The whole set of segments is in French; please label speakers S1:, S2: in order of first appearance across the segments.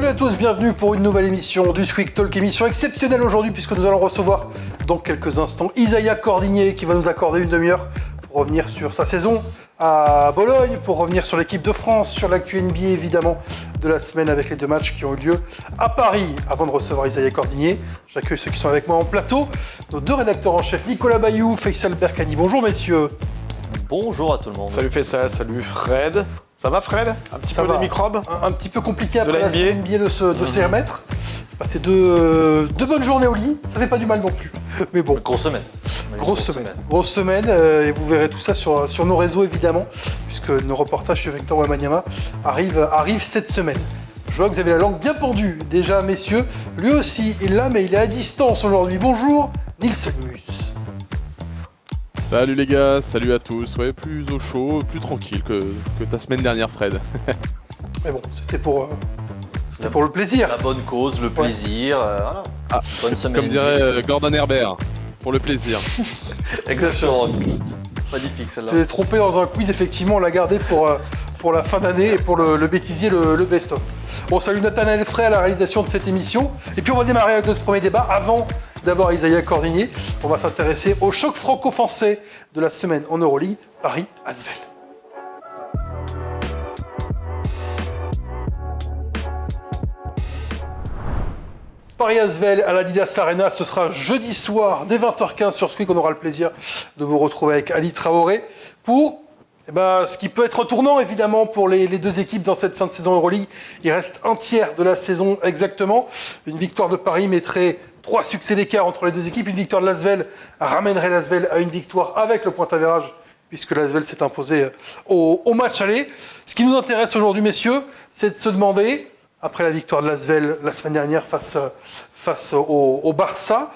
S1: Salut à tous, bienvenue pour une nouvelle émission du Sweek Talk, émission exceptionnelle aujourd'hui puisque nous allons recevoir dans quelques instants Isaiah Cordigné qui va nous accorder une demi-heure pour revenir sur sa saison à Bologne, pour revenir sur l'équipe de France, sur l'actu NBA évidemment de la semaine avec les deux matchs qui ont eu lieu à Paris. Avant de recevoir Isaiah Cordigné, j'accueille ceux qui sont avec moi en plateau, nos deux rédacteurs en chef, Nicolas Bayou, Faisal Berkani. Bonjour messieurs.
S2: Bonjour à tout le monde.
S3: Salut Faisal, salut Fred. Ça va Fred? Un petit peu les microbes?
S1: Un petit peu compliqué après la
S3: NBA.
S1: NBA de s'y remettre. Passé deux bonnes journées au lit, ça fait pas du mal non plus. Mais bon.
S2: Grosse semaine.
S1: Grosse semaine, et vous verrez tout ça sur nos réseaux évidemment, puisque nos reportages sur Victor Wembanyama arrivent cette semaine. Je vois que vous avez la langue bien pendue déjà messieurs. Lui aussi est là mais il est à distance aujourd'hui. Bonjour Nilsen Mus.
S4: Salut les gars, salut à tous. Ouais, plus au chaud, plus tranquille que ta semaine dernière, Fred.
S1: Mais bon, c'était pour le plaisir.
S2: La bonne cause, le plaisir, voilà. Bonne semaine.
S4: Comme dirait Gordon Herbert, pour le plaisir.
S2: Exactement. Magnifique celle-là.
S1: Je l'ai trompé dans un quiz, effectivement, on l'a gardé pour la fin d'année et pour le bêtisier, le best-of. Bon, salut Nathanaël Frey à la réalisation de cette émission. Et puis on va démarrer avec notre premier débat avant d'avoir Isaiah Cordigné. On va s'intéresser au choc franco-français de la semaine en Euroleague, Paris-Asvel. Paris-Asvel à l'Adidas Arena, ce sera jeudi soir dès 20h15 sur Sweek. On aura le plaisir de vous retrouver avec Ali Traoré pour ce qui peut être un tournant évidemment pour les deux équipes dans cette fin de saison Euroleague. Il reste un tiers de la saison exactement. Une victoire de Paris mettrait 3 succès d'écart entre les deux équipes. Une victoire de l'Asvel ramènerait l'Asvel à une victoire avec le point d'avérage puisque l'Asvel s'est imposé au match aller. Ce qui nous intéresse aujourd'hui messieurs, c'est de se demander, après la victoire de l'Asvel la semaine dernière face au Barça,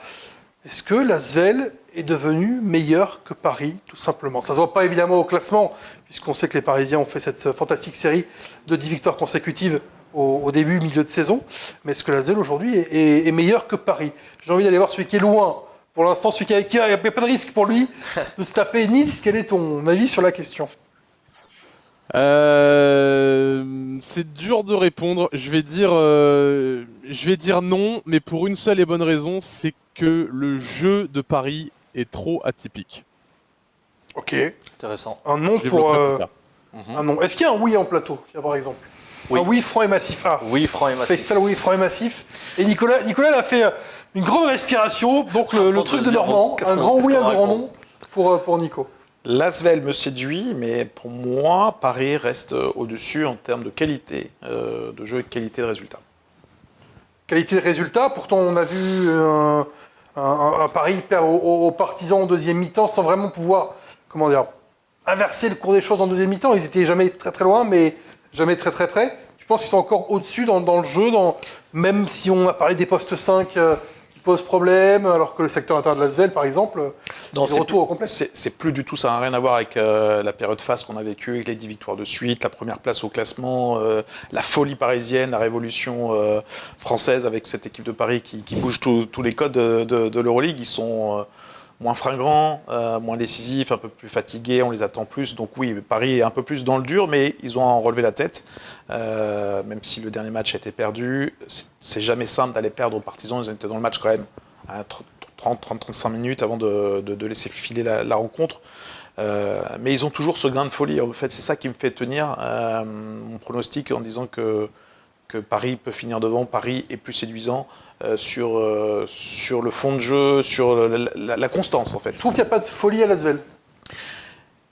S1: est-ce que l'Asvel est devenu meilleur que Paris, tout simplement? Ça ne se voit pas évidemment au classement, puisqu'on sait que les Parisiens ont fait cette fantastique série de 10 victoires consécutives au début, milieu de saison. Mais est-ce que l'Asvel aujourd'hui est meilleur que Paris? J'ai envie d'aller voir celui qui est loin. Pour l'instant, celui qui il n'y a pas de risque pour lui de se taper. Nils, quel est ton avis sur la question?
S4: C'est dur de répondre. Je vais dire non, mais pour une seule et bonne raison, c'est que le jeu de Paris est trop atypique.
S1: Ok.
S2: Intéressant.
S1: Un nom
S4: Je
S1: pour
S4: développerai plus tard.
S1: un nom. Est-ce qu'il y a un oui en plateau, par exemple?
S2: Oui.
S1: Un oui franc et massif. Ah.
S2: Oui, franc et massif.
S1: Faisal, oui franc et massif. Et Nicolas il a fait une grande respiration. Donc le truc de Normand, un grand oui, un grand non pour Nico.
S3: L'Asvel me séduit, mais pour moi, Paris reste au-dessus en termes de qualité de jeu et qualité de résultat.
S1: Qualité de résultat, pourtant on a vu un Paris perdre aux partisans en deuxième mi-temps sans vraiment pouvoir, inverser le cours des choses en deuxième mi-temps. Ils étaient jamais très très loin, mais jamais très très près. Tu penses qu'ils sont encore au-dessus dans le jeu, même si on a parlé des postes 5 qui posent problème, alors que le secteur intérieur de l'Asvel, par exemple,
S3: Non,
S1: est de retour au complet.
S3: c'est plus du tout, ça n'a rien à voir avec la période phase qu'on a vécue, avec les 10 victoires de suite, la première place au classement, la folie parisienne, la révolution française avec cette équipe de Paris qui bouge tous les codes de l'Euroleague. Ils sont moins fringants, moins décisifs, un peu plus fatigués, on les attend plus. Donc oui, Paris est un peu plus dans le dur, mais ils ont relevé la tête. Même si le dernier match a été perdu, c'est jamais simple d'aller perdre aux partisans. Ils étaient dans le match quand même à 30-35 minutes avant de laisser filer la rencontre. Mais ils ont toujours ce grain de folie. En fait, c'est ça qui me fait tenir mon pronostic en disant que Paris peut finir devant. Paris est plus séduisant sur le fond de jeu, sur la constance en fait.
S1: Je trouve qu'il n'y a pas de folie à l'Asvel.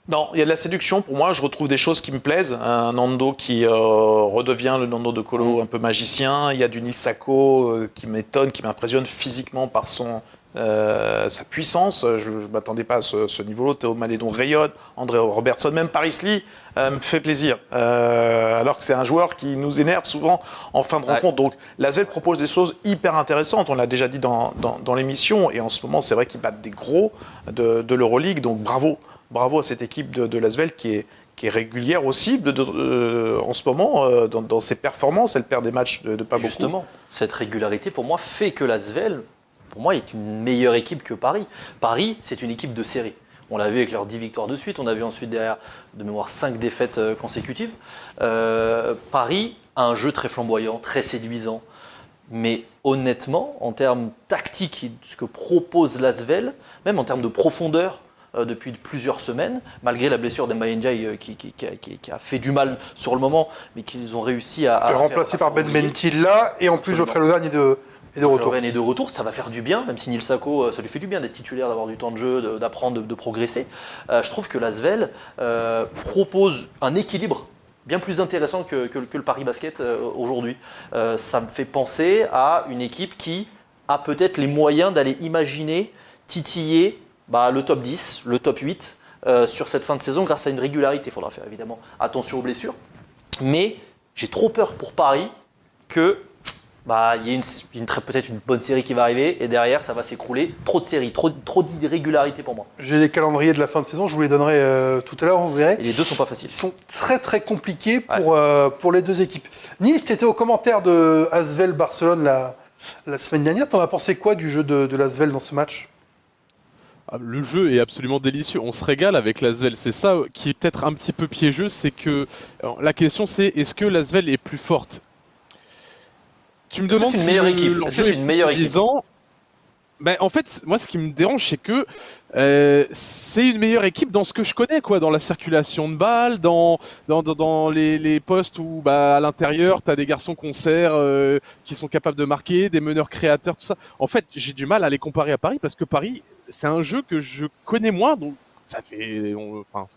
S3: Non, il y a de la séduction. Pour moi, je retrouve des choses qui me plaisent. Un Nando qui redevient le Nando de Colo un peu magicien. Il y a du Nils Sacco qui m'étonne, qui m'impressionne physiquement par sa puissance. Je ne m'attendais pas à ce niveau-là. Théo Malédon rayonne. André Robertson, même Paris Lee me fait plaisir. Alors que c'est un joueur qui nous énerve souvent en fin de rencontre. Donc l'Asvel propose des choses hyper intéressantes. On l'a déjà dit dans l'émission. Et en ce moment, c'est vrai qu'ils battent des gros de l'Euroleague. Donc bravo à cette équipe de l'Asvel qui est régulière aussi en ce moment dans ses performances. Elle perd des matchs de pas beaucoup.
S2: Justement, cette régularité pour moi fait que l'Asvel, pour moi, est une meilleure équipe que Paris. Paris, c'est une équipe de série. On l'a vu avec leurs 10 victoires de suite. On a vu ensuite derrière, de mémoire, 5 défaites consécutives. Paris a un jeu très flamboyant, très séduisant. Mais honnêtement, en termes tactiques, ce que propose l'Asvel, même en termes de profondeur, depuis plusieurs semaines, malgré la blessure d'Emba Ndiaye qui a fait du mal sur le moment, mais qu'ils ont réussi à
S1: remplacé par Ben Menti là, et en plus Geoffrey Lauvergne est de retour.
S2: Lauvergne est de retour, ça va faire du bien, même si Nils Sako, ça lui fait du bien d'être titulaire, d'avoir du temps de jeu, d'apprendre, de progresser. Je trouve que l'Asvel propose un équilibre bien plus intéressant que le Paris Basket aujourd'hui. Ça me fait penser à une équipe qui a peut-être les moyens d'aller imaginer, titiller le top 10, le top 8 sur cette fin de saison grâce à une régularité. Il faudra faire évidemment attention aux blessures. Mais j'ai trop peur pour Paris que il y ait peut-être une bonne série qui va arriver et derrière ça va s'écrouler. Trop de séries, trop d'irrégularité pour moi.
S1: J'ai les calendriers de la fin de saison, je vous les donnerai tout à l'heure, vous verrez.
S2: Et les deux sont pas faciles.
S1: Ils sont très très compliqués pour les deux équipes. Nils, tu étais au commentaire de Asvel Barcelone la semaine dernière. T'en as pensé quoi du jeu de l'Asvel dans ce match ?
S4: Le jeu est absolument délicieux. On se régale avec l'Asvel. C'est ça qui est peut-être un petit peu piégeux, c'est que la question c'est est-ce que l'Asvel est plus forte ? Tu me demandes
S2: si c'est une meilleure équipe. Est-ce que c'est une meilleure équipe ?
S4: En fait, moi, ce qui me dérange, c'est que c'est une meilleure équipe dans ce que je connais, quoi, dans la circulation de balles, dans les postes où, à l'intérieur, tu as des garçons concerts qui sont capables de marquer, des meneurs créateurs, tout ça. En fait, j'ai du mal à les comparer à Paris parce que Paris, c'est un jeu que je connais moins, donc ça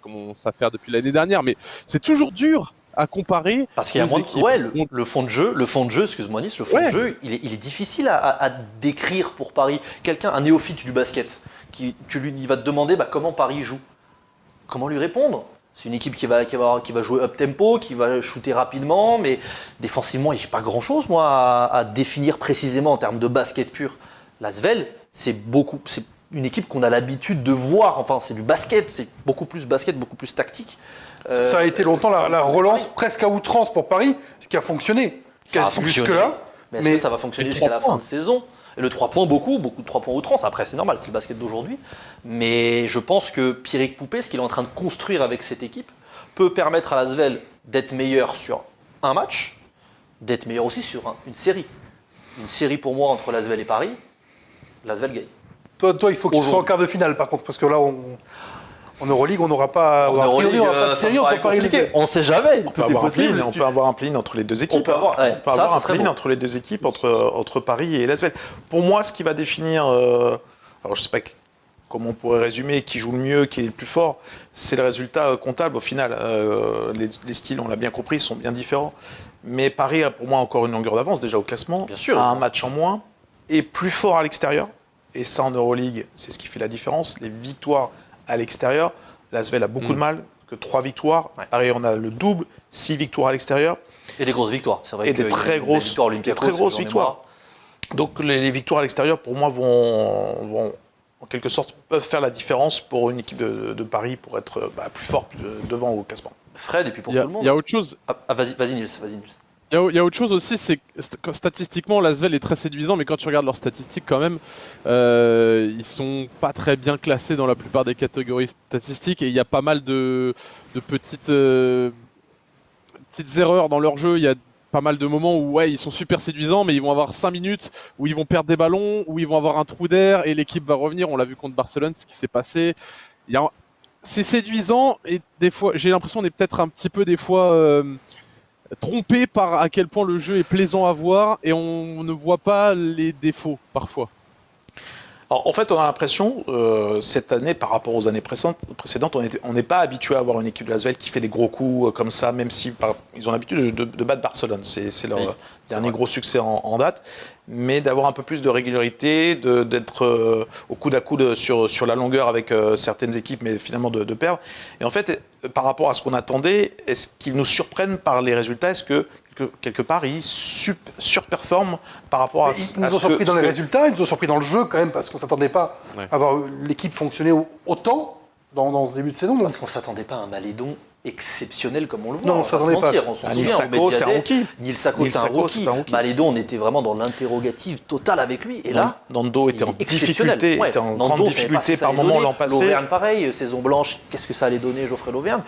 S4: commence à faire depuis l'année dernière, mais c'est toujours dur à comparer.
S2: Parce qu'il y a moins de le fond de jeu, excuse-moi Nice, le fond de jeu, il est difficile à décrire pour Paris. Un néophyte du basket, il va te demander comment Paris joue. Comment lui répondre ? C'est une équipe qui va jouer up tempo, qui va shooter rapidement, mais défensivement, il n'y a pas grand-chose à définir précisément en termes de basket pur. L'Asvel, c'est une équipe qu'on a l'habitude de voir. Enfin, c'est du basket, c'est beaucoup plus basket, beaucoup plus tactique.
S1: Ça a été longtemps la relance presque à outrance pour Paris, ce qui a fonctionné.
S2: Ça a fonctionné.
S1: Jusque-là.
S2: Mais est-ce que ça va fonctionner jusqu'à la fin de saison ? Et le 3 points, beaucoup de 3 points outrance. Après, c'est normal, c'est le basket d'aujourd'hui. Mais je pense que Pierrick Poupé, ce qu'il est en train de construire avec cette équipe, peut permettre à l'Asvel d'être meilleur sur un match, d'être meilleur aussi sur une série. Une série pour moi entre l'Asvel et Paris, l'Asvel gagne.
S1: Toi, il faut qu'il soit en quart de finale, par contre, parce que là, en Euroleague, on n'aura pas.
S2: En Euroleague,
S1: pas de série entre Paris et l'Asvel.
S2: On ne sait jamais.
S3: On peut avoir un play-in entre les deux équipes. On peut avoir un play-in entre les deux équipes, entre Paris et l'Asvel. Pour moi, ce qui va définir, alors je ne sais pas comment on pourrait résumer, qui joue le mieux, qui est le plus fort, c'est le résultat comptable au final. Les styles, on l'a bien compris, sont bien différents. Mais Paris a pour moi encore une longueur d'avance déjà au classement,
S2: bien sûr,
S3: a un match en moins, est plus fort à l'extérieur. Et ça, en Euroleague, c'est ce qui fait la différence. Les victoires à l'extérieur, l'Asvel a beaucoup de mal, que 3 victoires.
S2: Ouais.
S3: Pareil, on a le double, 6 victoires à l'extérieur.
S2: Et des grosses victoires, c'est vrai.
S3: Et des très grosses victoires. Donc les victoires à l'extérieur, pour moi, vont en quelque sorte, peuvent faire la différence pour une équipe de Paris pour être plus forte devant au classement.
S2: Fred, et puis pour tout le monde.
S4: Il y a autre chose.
S2: Vas-y Nils.
S4: Il y a autre chose aussi, c'est que statistiquement, l'Asvel est très séduisant, mais quand tu regardes leurs statistiques quand même, ils sont pas très bien classés dans la plupart des catégories statistiques et il y a pas mal de petites erreurs dans leur jeu. Il y a pas mal de moments où ils sont super séduisants, mais ils vont avoir 5 minutes où ils vont perdre des ballons, où ils vont avoir un trou d'air et l'équipe va revenir. On l'a vu contre Barcelone, ce qui s'est passé. C'est séduisant et des fois, j'ai l'impression qu'on est peut-être un petit peu des fois trompé par à quel point le jeu est plaisant à voir et on ne voit pas les défauts parfois.
S3: Alors, en fait, on a l'impression, cette année, par rapport aux années précédentes, on n'est pas habitué à avoir une équipe de l'Asvel qui fait des gros coups comme ça, même si ils ont l'habitude de battre Barcelone. C'est leur dernier gros succès en date. Mais d'avoir un peu plus de régularité, d'être au coude à coude sur la longueur avec certaines équipes, mais finalement de perdre. Et en fait, par rapport à ce qu'on attendait, est-ce qu'ils nous surprennent par les résultats ? Est-ce que quelque part, ils surperforment par rapport à ce que...
S1: Ils nous ont surpris dans les résultats, ils nous ont surpris dans le jeu quand même, parce qu'on ne s'attendait pas à voir l'équipe fonctionner autant dans ce début de saison.
S2: Parce qu'on ne s'attendait pas à un Malédon exceptionnel comme on le voit.
S1: Non, on s'attendait pas.
S2: On s'en souvient.
S3: Nils Sako, c'est un rookie.
S2: Nils Sako, c'est un rookie. Malédon, on était vraiment dans l'interrogative totale avec lui. Et là,
S3: Nando était en difficulté, grande difficulté par moment l'an passé.
S2: Lauvergne, pareil, saison blanche, qu'est-ce que ça allait donner, Geoffrey Lauvergne ?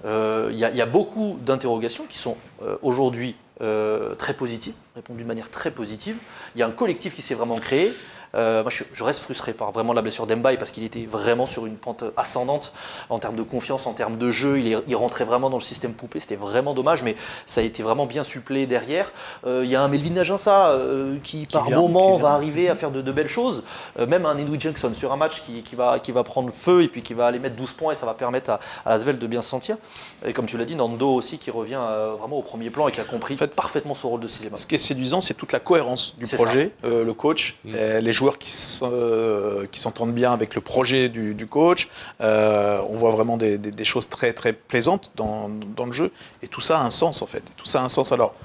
S2: Il y a beaucoup d'interrogations qui sont aujourd'hui très positive, répondent d'une manière très positive. Il y a un collectif qui s'est vraiment créé. Moi, je reste frustré par vraiment la blessure d'Mbaye parce qu'il était vraiment sur une pente ascendante en termes de confiance, en termes de jeu. Il rentrait vraiment dans le système poupée. C'était vraiment dommage, mais ça a été vraiment bien supplé derrière. Il y a un Melvin Aginsa qui par moment va arriver à faire de belles choses. Même un Edwin Jackson sur un match qui va prendre feu et puis qui va aller mettre 12 points et ça va permettre à l'Asvel de bien se sentir. Et comme tu l'as dit, Nando aussi qui revient vraiment au premier plan et qui a compris parfaitement son rôle de sixième.
S3: Ce qui est séduisant, c'est toute la cohérence du projet, le coach, les joueurs qui s'entendent bien avec le projet du coach. On voit vraiment des choses très très plaisantes dans le jeu et tout ça a un sens en fait. Tout ça a un sens. Alors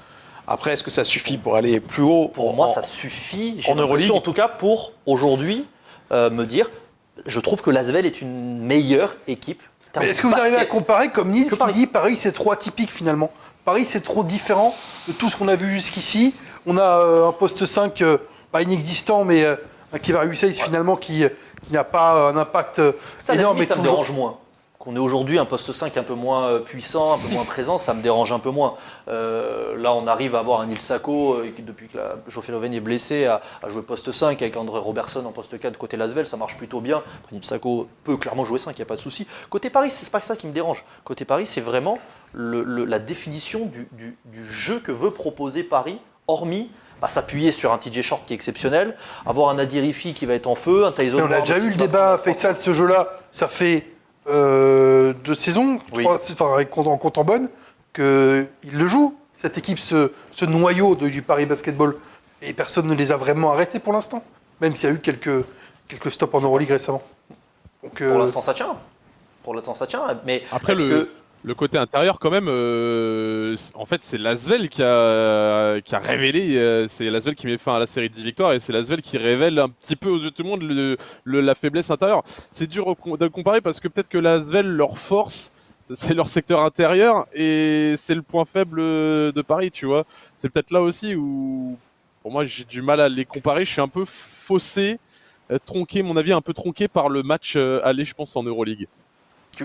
S3: après, est-ce que ça suffit pour aller plus haut?
S2: Pour moi, ça suffit.
S3: En Euroleague,
S2: en tout cas pour aujourd'hui me dire, je trouve que l'Asvel est une meilleure équipe.
S1: Mais est-ce que vous arrivez à comparer comme Nils qui dit Paris c'est trop atypique finalement? Paris c'est trop différent de tout ce qu'on a vu jusqu'ici. On a un poste 5 pas inexistant mais qui va réussir finalement qui n'a pas un impact énorme.
S2: Ça me dérange moins. Qu'on ait aujourd'hui un poste 5 un peu moins puissant, un peu moins présent, ça me dérange un peu moins. Là, on arrive à avoir un Nils Sako qui, depuis que Geoffrey Lauvergne est blessé, a joué poste 5 avec André Robertson en poste 4 côté Lasvel, ça marche plutôt bien. Nils Sako peut clairement jouer 5, il n'y a pas de souci. Côté Paris, c'est pas ça qui me dérange. Côté Paris, c'est vraiment la définition du jeu que veut proposer Paris, hormis s'appuyer sur un TJ Short qui est exceptionnel, avoir un Adirifi qui va être en feu, un Tyson.
S1: On a déjà eu le débat, Faisal, ce jeu-là, ça fait 2 saisons, 3, en comptant bonne, qu'il le joue. Cette équipe, ce noyau du Paris Basketball, et personne ne les a vraiment arrêtés pour l'instant, même s'il y a eu quelques stops en Euroleague récemment. Donc,
S2: pour l'instant, ça tient. Mais
S4: après, le côté intérieur, quand même, en fait, c'est l'Asvel qui a révélé, c'est l'Asvel qui met fin à la série de 10 victoires et c'est l'Asvel qui révèle un petit peu aux yeux de tout le monde la faiblesse intérieure. C'est dur de comparer parce que peut-être que l'Asvel, leur force, c'est leur secteur intérieur et c'est le point faible de Paris, tu vois. C'est peut-être là aussi où, pour moi, j'ai du mal à les comparer. Je suis un peu faussé, tronqué, mon avis, un peu tronqué par le match aller, je pense, en Euroleague.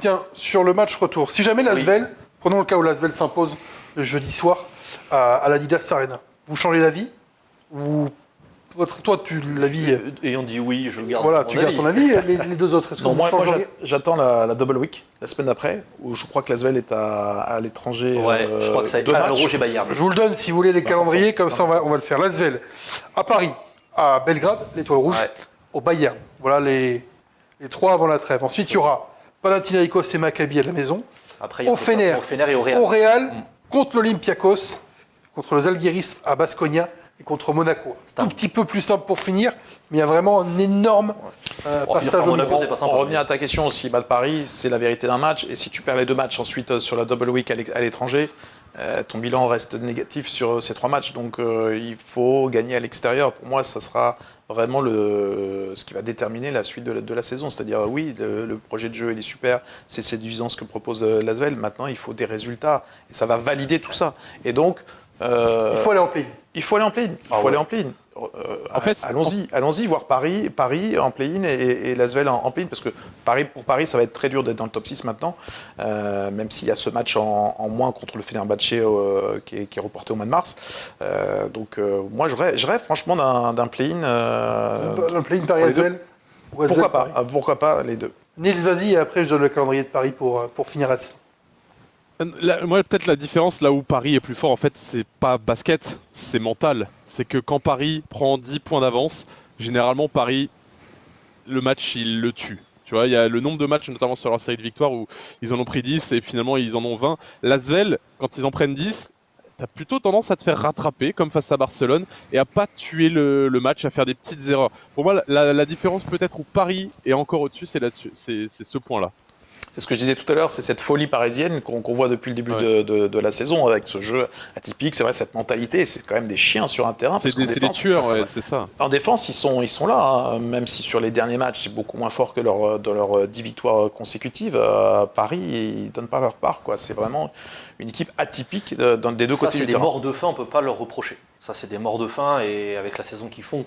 S1: Tiens, sur le match retour, si jamais l'Asvel, prenons le cas où l'Asvel s'impose le jeudi soir à l'Adidas Arena, vous changez d'avis? Toi, tu l'avis.
S2: Et on dit oui, je garde.
S1: Voilà, tu gardes ton avis. Les deux autres, est-ce que
S3: moi,
S1: changeriez?
S3: j'attends la double week, la semaine d'après, où je crois que l'Asvel est à l'étranger.
S2: Je crois que ça va être à Rouge et Bayern.
S1: Je vous le donne si vous voulez les calendriers, comme ça on va le faire. L'Asvel à Paris, à Belgrade, l'Étoile Rouge, au Bayern. Voilà les 3 avant la trêve. Ensuite, il y aura Panathinaikos et Maccabi à la maison.
S2: Après,
S1: au Fener
S2: et au Real.
S1: Au Real, contre l'Olympiakos, contre le Zalgiris à Baskonia et contre Monaco. C'est un petit peu plus simple pour finir, mais il y a vraiment un énorme passage au
S2: Monaco.
S3: On revient à ta question, si bat Paris, c'est la vérité d'un match, et si tu perds les 2 matchs ensuite sur la double week à l'étranger, ton bilan reste négatif sur ces 3 matchs. Donc il faut gagner à l'extérieur. Pour moi, ça sera vraiment ce qui va déterminer la suite de la saison. C'est-à-dire, oui, le projet de jeu, il est super, c'est séduisant ce que propose l'Asvel. Maintenant, il faut des résultats, et ça va valider tout ça. Et donc...
S1: il faut aller en play-in.
S3: Il faut aller en play-in. En fait, allons-y voir Paris en play-in et l'Asvel en play-in, parce que pour Paris, ça va être très dur d'être dans le top 6 maintenant, même s'il y a ce match en moins contre le Fenerbahçe qui est reporté au mois de mars. Moi, je rêve franchement d'un play-in.
S1: Un play-in Paris-Asvel.
S3: Pourquoi pas les deux.
S1: Nils, vas-y, et après je donne le calendrier de Paris pour finir la saison.
S4: Moi, peut-être la différence là où Paris est plus fort, en fait, c'est pas basket, c'est mental. C'est que quand Paris prend 10 points d'avance, généralement Paris, le match, il le tue. Tu vois, il y a le nombre de matchs, notamment sur leur série de victoires, où ils en ont pris 10 et finalement ils en ont 20. L'Asvel, quand ils en prennent 10, t'as plutôt tendance à te faire rattraper, comme face à Barcelone, et à pas tuer le match, à faire des petites erreurs. Pour moi, la différence peut-être où Paris est encore au-dessus, c'est là-dessus, c'est ce point-là.
S3: C'est ce que je disais tout à l'heure, c'est cette folie parisienne qu'on voit depuis le début de la saison, avec ce jeu atypique, c'est vrai, cette mentalité, c'est quand même des chiens sur un terrain.
S4: C'est des tueurs, c'est ça.
S3: En défense, ils sont là, hein, même si sur les derniers matchs, c'est beaucoup moins fort que dans leurs 10 victoires consécutives. Paris, ils ne donnent pas leur part, quoi. C'est vraiment une équipe atypique des deux côtés du terrain.
S2: C'est des morts de faim, on ne peut pas leur reprocher. Ça, c'est des morts de faim, et avec la saison qu'ils font,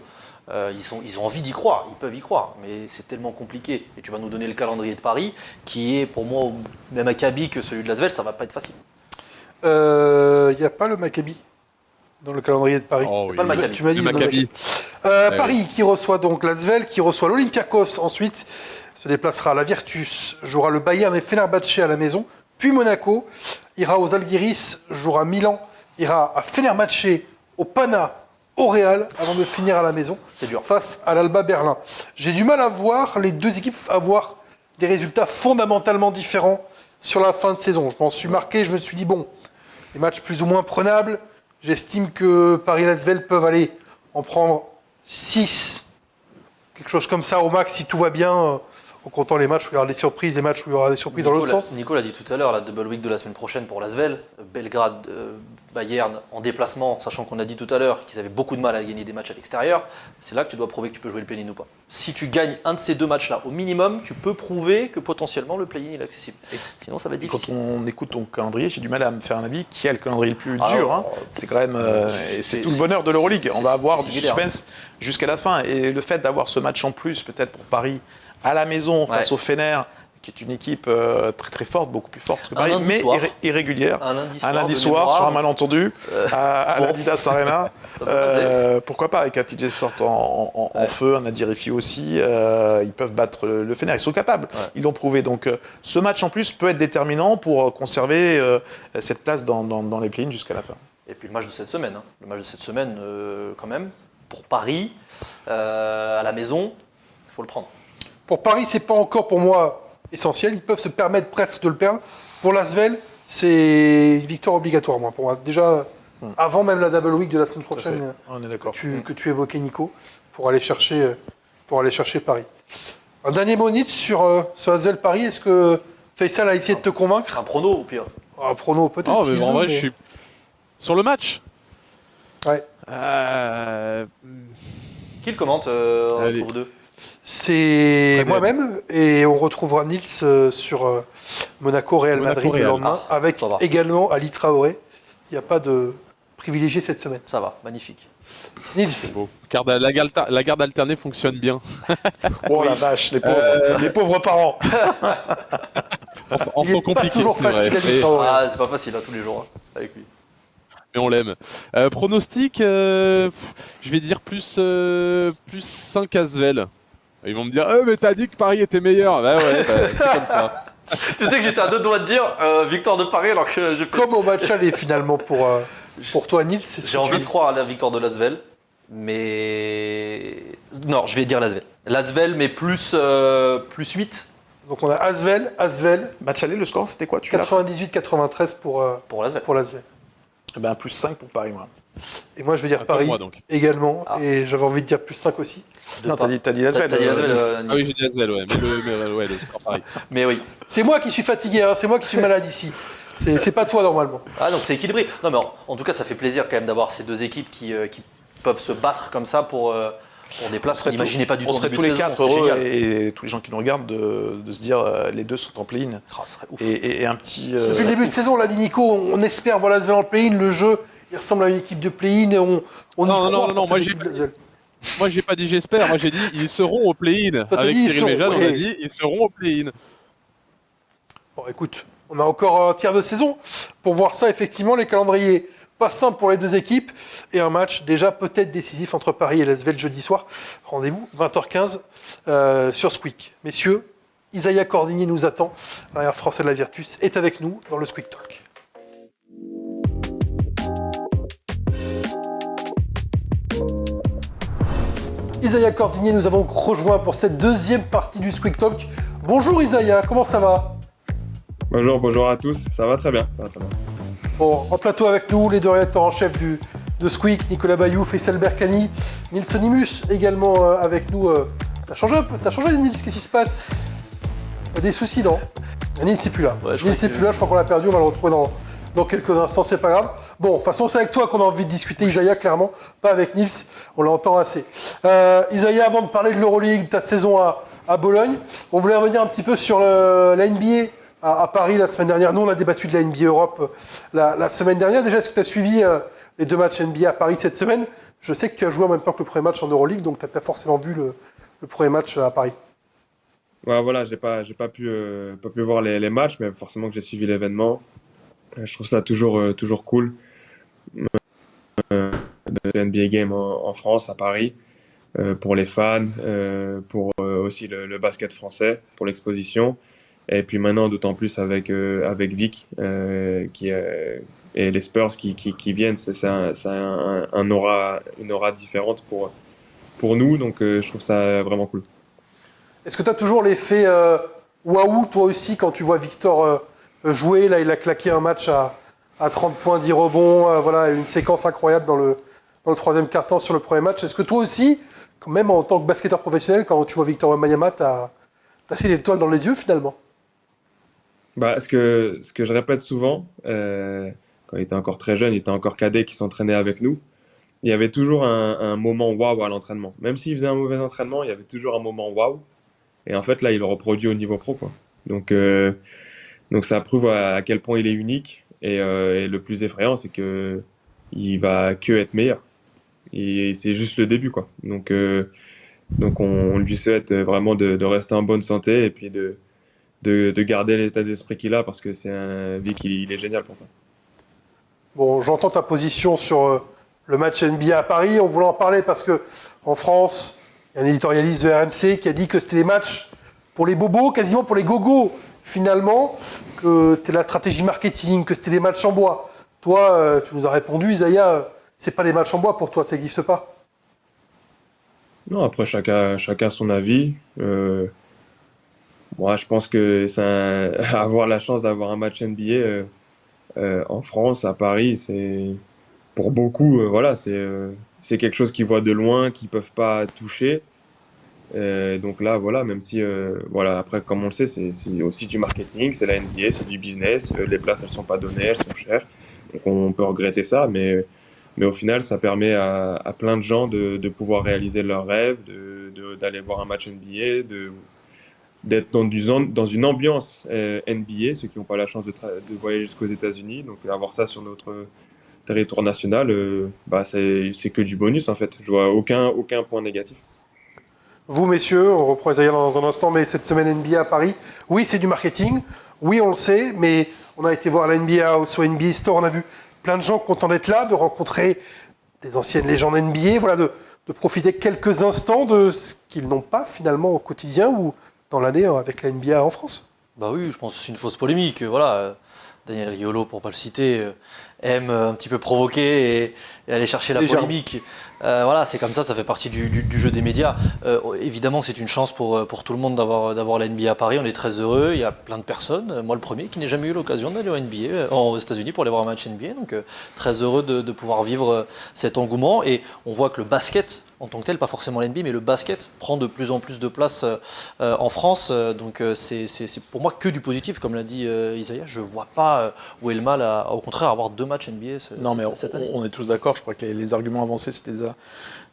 S2: ils ont envie d'y croire, ils peuvent y croire, mais c'est tellement compliqué. Et tu vas nous donner le calendrier de Paris, qui est pour moi même acabit que celui de l'Asvel, ça va pas être facile.
S1: Il n'y a pas le Maccabi dans le calendrier de Paris.
S4: Oh, oui.
S2: Pas le Maccabi.
S1: Tu m'as dit
S4: Le Maccabi.
S1: Ouais. Paris qui reçoit donc l'Asvel, qui reçoit l'Olympiakos ensuite, se déplacera à la Virtus, jouera le Bayern et Fenerbahçe à la maison, puis Monaco, ira aux Algiris, jouera Milan, ira à Fenerbahçe, au Pana, au Real, avant de finir à la maison,
S2: C'est dur.
S1: face à l'Alba Berlin. J'ai du mal à voir les deux équipes avoir des résultats fondamentalement différents sur la fin de saison. Je m'en suis marqué, je me suis dit, bon, les matchs plus ou moins prenables, j'estime que Paris et l'Asvel peuvent aller en prendre 6, quelque chose comme ça au max si tout va bien, en comptant les matchs où il y aura des surprises, les matchs où il y aura des surprises dans l'autre sens.
S2: Nico l'a dit tout à l'heure, la double week de la semaine prochaine pour l'Asvel, Belgrade, Bayern en déplacement, sachant qu'on a dit tout à l'heure qu'ils avaient beaucoup de mal à gagner des matchs à l'extérieur, c'est là que tu dois prouver que tu peux jouer le play-in ou pas. Si tu gagnes un de ces deux matchs-là au minimum, tu peux prouver que potentiellement le play-in est accessible. Sinon ça va être
S3: Quand
S2: difficile.
S3: on écoute ton calendrier, j'ai du mal à me faire un avis qui a le calendrier le plus
S2: Ah,
S3: dur.
S2: non,
S3: Hein. C'est quand même, et c'est tout le bonheur de l'Euroleague. On va avoir du
S2: similaire.
S3: suspense jusqu'à la fin. Et le fait d'avoir ce match en plus, peut-être pour Paris, à la maison, face au Fener, qui est une équipe très très forte, beaucoup plus forte que
S2: Un
S3: Paris,
S2: lundi
S3: mais
S2: soir.
S3: irrégulière.
S2: Un lundi
S3: de
S2: soir
S3: mémoire, sur un
S2: donc-
S3: malentendu, à
S2: Bon.
S3: l'Adidas Arena.
S2: Ça peut passer.
S3: Pourquoi pas, avec un TJ Fort en feu, un Adi Rifi aussi, ils peuvent battre le Fener. Ils sont capables, ils l'ont prouvé. Donc ce match en plus peut être déterminant pour conserver cette place dans les play-ins jusqu'à la fin.
S2: Et puis le match de cette semaine, hein. Le match de cette semaine, quand même, pour Paris, à la maison, il faut le prendre.
S1: Pour Paris, c'est pas encore pour moi essentiel. Ils peuvent se permettre presque de le perdre. Pour l'Asvel, c'est une victoire obligatoire, moi. Pour moi, déjà, avant même la double week de la semaine
S3: Tout à fait.
S1: prochaine,
S3: On est d'accord.
S1: que tu évoquais, Nico, pour aller chercher Paris. Un dernier mot, Nitz, sur Asvel Paris. Est-ce que Faisal a essayé de te convaincre?
S2: Un prono au pire.
S1: Un prono peut-être.
S4: Oh,
S1: s'il
S4: mais en
S1: veut,
S4: vrai,
S1: mais-
S4: je suis. Sur le match
S1: Ouais.
S2: Qui le commente
S4: Allez.
S2: entre vous deux?
S1: C'est
S4: Très bien.
S1: moi-même et on retrouvera Nils sur Monaco Real
S4: Monaco,
S1: Madrid le
S4: Real.
S1: lendemain
S2: Ah,
S1: avec
S2: ça va.
S1: également Ali Traoré. Il n'y a pas de privilégié cette semaine.
S2: Ça va, magnifique.
S1: Nils,
S4: Bon. La garde alternée fonctionne bien.
S3: Oh la vache, les pauvres parents.
S4: Enfant
S1: il n'est pas
S4: compliqué,
S1: toujours
S4: c'est vrai.
S1: facile Ali Traoré.
S2: Ah, c'est pas facile, hein, tous les jours, hein, avec lui.
S4: Mais on l'aime. Pronostic, je vais dire plus 5 Asvel. Ils vont me dire, mais t'as dit que Paris était meilleur. Bah ouais, c'est comme ça.
S2: Tu sais que j'étais à deux doigts de dire victoire de Paris alors que j'ai fait...
S1: Comme au match aller finalement pour toi Nils, c'est ce
S2: J'ai
S1: que tu
S2: envie
S1: dis.
S2: de croire à la victoire de l'Asvel, mais... Non, je vais dire l'Asvel. L'Asvel, mais plus 8
S1: Donc on a Asvel,
S3: Match aller, le score, c'était quoi? Tu l'as?
S1: 98-93
S2: pour l'Asvel.
S1: pour l'Asvel.
S3: Ben, plus 5 pour Paris, moi.
S1: Et moi je vais dire
S4: Comme
S1: Paris
S4: moi, donc.
S1: également
S2: Ah.
S1: et j'avais envie de dire plus 5 aussi.
S3: Non, t'as dit Lasvel.
S2: T'as dit l'Asvel,
S3: Nice.
S2: Nice.
S4: Ah oui, j'ai dit Asvel, ouais. Mais le score Paris.
S2: Mais oui.
S1: C'est moi qui suis fatigué, hein, c'est moi qui suis malade ici. C'est pas toi normalement.
S2: Ah donc c'est équilibré. Non mais en tout cas ça fait plaisir quand même d'avoir ces deux équipes qui peuvent se battre comme ça pour des places qu'on n'imaginait pas du tout
S3: On
S2: en
S3: serait
S2: début
S3: tous
S2: de
S3: les
S2: saison,
S3: 4
S2: c'est
S3: heureux
S2: génial.
S3: et tous les gens qui nous regardent de se dire les deux sont en play-in.
S2: Ah, ce serait ouf.
S3: Et un petit.
S1: Depuis le début de saison, l'a dit Nico, on espère voir l'Asvel en play-in. Le jeu, il ressemble à une équipe de play-in. Et on y
S4: Non,
S1: croit
S4: non,
S1: pour
S4: non,
S1: cette
S4: moi,
S1: équipe de l'Asvel.
S4: Moi, j'ai pas dit j'espère. Moi, j'ai dit ils seront au play-in.
S1: t'as
S4: Avec
S1: dit, ils
S4: Cyril
S1: sont-
S4: Méjane, on a
S1: ouais.
S4: dit ils seront au play-in.
S1: Bon, écoute, on a encore un tiers de saison pour voir ça. Effectivement, les calendriers pas simples pour les deux équipes et un match déjà peut-être décisif entre Paris et l'Asvel jeudi soir. Rendez-vous 20h15 sur Squeak. Messieurs, Isaiah Cordigny nous attend. L'arrière français de la Virtus est avec nous dans le Squeak Talk. Isaiah Cordigny nous avons rejoint pour cette deuxième partie du Squeak Talk. Bonjour Isaiah, comment ça va?
S5: Bonjour à tous, ça va très bien, ça va très bien.
S1: Bon, en plateau avec nous, les deux rédacteurs en chef de Squeak, Nicolas Bayou, Faisal Berkani, Nils Nimus également avec nous. T'as changé un peu, Nils, qu'est-ce qui se passe? Il y a des soucis, non? Nils c'est plus là.
S2: Ouais, je
S1: Nils
S2: crois
S1: c'est
S2: que-
S1: plus là, je crois qu'on l'a perdu, on va le retrouver dans quelques instants, c'est pas grave. Bon, de toute façon, c'est avec toi qu'on a envie de discuter, Isaiah, clairement, pas avec Nils, on l'entend assez. Isaiah, avant de parler de l'Euroleague, ta saison à Bologne, on voulait revenir un petit peu sur la NBA à Paris la semaine dernière. Nous, on a débattu de la NBA Europe la semaine dernière. Déjà, est-ce que tu as suivi les deux matchs NBA à Paris cette semaine? Je sais que tu as joué en même temps que le premier match en Euroleague, donc tu as forcément vu le premier match à Paris.
S5: Ouais, voilà, j'ai pas pu voir les matchs, mais forcément que j'ai suivi l'événement. Je trouve ça toujours cool. de NBA Game en France, à Paris, pour les fans, pour aussi le basket français, pour l'exposition. Et puis maintenant, d'autant plus avec Vic et les Spurs qui viennent, c'est une aura différente pour nous. Donc je trouve ça vraiment cool.
S1: Est-ce que tu as toujours l'effet waouh, toi aussi, quand tu vois Victor jouer? Là, il a claqué un match à 30 points, 10 rebonds, voilà, une séquence incroyable dans le troisième quart-temps sur le premier match. Est-ce que toi aussi, quand même en tant que basketteur professionnel, quand tu vois Victor Wembanyama, tu as des étoiles dans les yeux finalement?
S5: Bah, ce que je répète souvent, quand il était encore très jeune, il était encore cadet qui s'entraînait avec nous, il y avait toujours un moment waouh à l'entraînement. Même s'il faisait un mauvais entraînement, il y avait toujours un moment waouh. Et en fait, là, il le reproduit au niveau pro, quoi. Donc ça prouve à quel point il est unique. Et le plus effrayant, c'est que il va que être meilleur. Et c'est juste le début, quoi. Donc on lui souhaite vraiment de rester en bonne santé et puis de garder l'état d'esprit qu'il a parce que c'est un Vic, il est génial pour ça.
S1: Bon, j'entends ta position sur le match NBA à Paris. On voulait en parler parce que en France, il y a un éditorialiste de RMC qui a dit que c'était des matchs pour les bobos, quasiment pour les gogos, finalement, que c'était la stratégie marketing, que c'était des matchs en bois. Toi, tu nous as répondu, Isaiah, c'est pas des matchs en bois pour toi, ça n'existe pas.
S5: Non, après, chacun son avis. Moi, je pense que avoir la chance d'avoir un match NBA en France, à Paris, c'est pour beaucoup, voilà, c'est quelque chose qu'ils voient de loin, qu'ils peuvent pas toucher. Donc là, voilà, même si, voilà, après, comme on le sait, c'est aussi du marketing, c'est la NBA, c'est du business. Les places, elles sont pas données, elles sont chères. Donc on peut regretter ça, mais au final, ça permet à plein de gens de pouvoir réaliser leurs rêves, d'aller voir un match NBA, d'être dans une ambiance NBA, ceux qui n'ont pas la chance de voyager jusqu'aux États-Unis. Donc avoir ça sur notre territoire national, bah, c'est que du bonus en fait. Je vois aucun point négatif.
S1: Vous, messieurs, on reprend Isaiah dans un instant, mais cette semaine NBA à Paris, oui, c'est du marketing, oui, on le sait, mais on a été voir la NBA House au NBA Store, on a vu plein de gens contents d'être là, de rencontrer des anciennes légendes NBA, voilà, de profiter quelques instants de ce qu'ils n'ont pas finalement au quotidien ou dans l'année avec la NBA en France.
S2: Bah oui, je pense que c'est une fausse polémique. Voilà, Daniel Riolo, pour pas le citer, aime un petit peu provoquer et aller chercher la
S1: Légèrement.
S2: polémique. Voilà, c'est comme ça fait partie du jeu des médias. Évidemment, c'est une chance pour tout le monde d'avoir la NBA à Paris. On est très heureux. Il y a plein de personnes, moi le premier, qui n'ai jamais eu l'occasion d'aller au NBA, aux États-Unis pour aller voir un match NBA. Donc très heureux de pouvoir vivre cet engouement. Et on voit que le basket, en tant que tel, pas forcément l'NBA, mais le basket prend de plus en plus de place en France. Donc c'est pour moi que du positif, comme l'a dit Isaiah. Je vois pas où est le mal au contraire, avoir 2 matchs NBA
S3: Non, mais
S2: cette année.
S3: on est tous d'accord. Je crois que les arguments avancés, c'était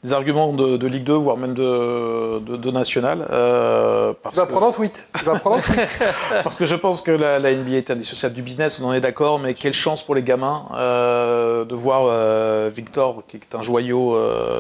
S3: des arguments de Ligue 2, voire même de National.
S1: Tu vas prendre un tweet.
S3: Parce que je pense que la NBA est indissociable du business, on en est d'accord, mais quelle chance pour les gamins de voir Victor, qui est un joyau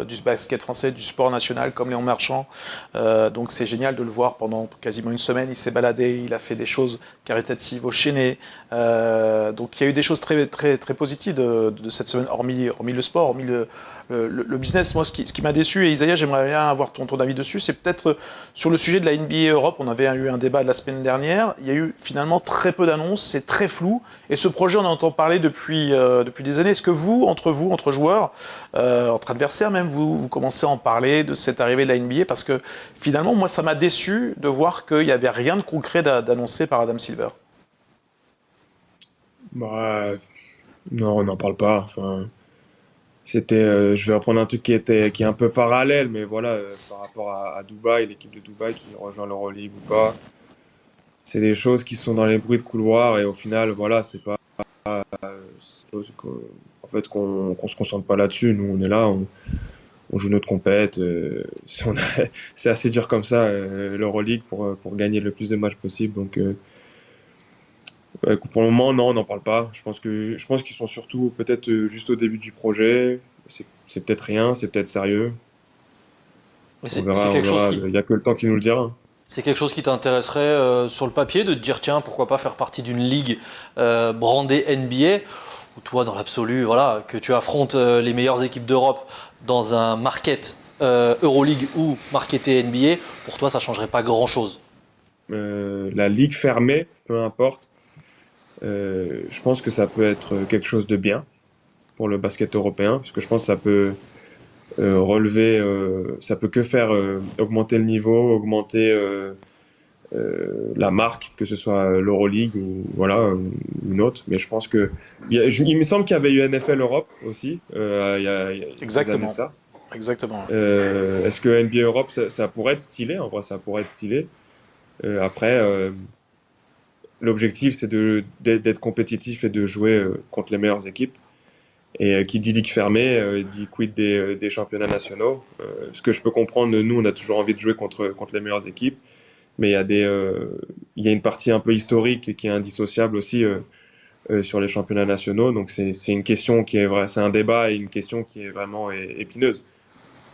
S3: du basket français, du sport national, comme Léon Marchand. Donc c'est génial de le voir pendant quasiment une semaine. Il s'est baladé, il a fait des choses caritatives au Chénet. Donc il y a eu des choses très, très, très positives de cette semaine, hormis le sport, hormis le business. Moi, ce qui m'a déçu, et Isaiah, j'aimerais bien avoir ton avis dessus, c'est peut-être sur le sujet de la NBA Europe. On avait eu un débat la semaine dernière. Il y a eu finalement très peu d'annonces, c'est très flou. Et ce projet, on en entend parler depuis des années. Est-ce que entre joueurs, entre adversaires même, vous commencez à en parler de cette arrivée de la NBA? Parce que finalement, moi, ça m'a déçu de voir qu'il n'y avait rien de concret d'annoncé par Adam Silver.
S5: Bah, non, on n'en parle pas. Enfin, je vais reprendre un truc qui est un peu parallèle, mais voilà, par rapport à Dubaï, l'équipe de Dubaï qui rejoint l'Euroleague ou pas, c'est des choses qui sont dans les bruits de couloir et au final, voilà, c'est pas des choses en fait qu'on se concentre pas là-dessus. Nous, on est là, on joue notre compète. C'est assez dur comme ça, l'Euroleague pour gagner le plus de matchs possible. Donc pour le moment, non, on n'en parle pas. Je pense qu'ils sont surtout peut-être juste au début du projet. C'est peut-être rien, c'est peut-être sérieux.
S2: Mais
S5: On verra. Il n'y a que le temps qui nous le dira.
S2: C'est quelque chose qui t'intéresserait sur le papier, de te dire tiens, pourquoi pas faire partie d'une ligue brandée NBA? ou toi dans l'absolu, voilà, que tu affrontes les meilleures équipes d'Europe dans un market Euroleague ou marketé NBA, pour toi ça changerait pas grand-chose.
S5: La ligue fermée, peu importe, je pense que ça peut être quelque chose de bien pour le basket européen, parce que je pense que ça peut relever, ça peut que faire augmenter le niveau, augmenter la marque, que ce soit l'Euroleague ou voilà une autre. Mais je pense que il me semble qu'il y avait eu NFL Europe aussi il y a des
S3: Exactement.
S5: années de ça.
S3: Exactement.
S5: Est-ce que NBA Europe ça pourrait être stylé? En vrai, ça pourrait être stylé. Après, l'objectif c'est d'être compétitif et de jouer contre les meilleures équipes. Et qui dit ligue fermée, dit quid des championnats nationaux. Ce que je peux comprendre, nous, on a toujours envie de jouer contre les meilleures équipes, mais il y a une partie un peu historique qui est indissociable aussi sur les championnats nationaux. Donc c'est une question qui est vraie, c'est un débat et une question qui est vraiment épineuse.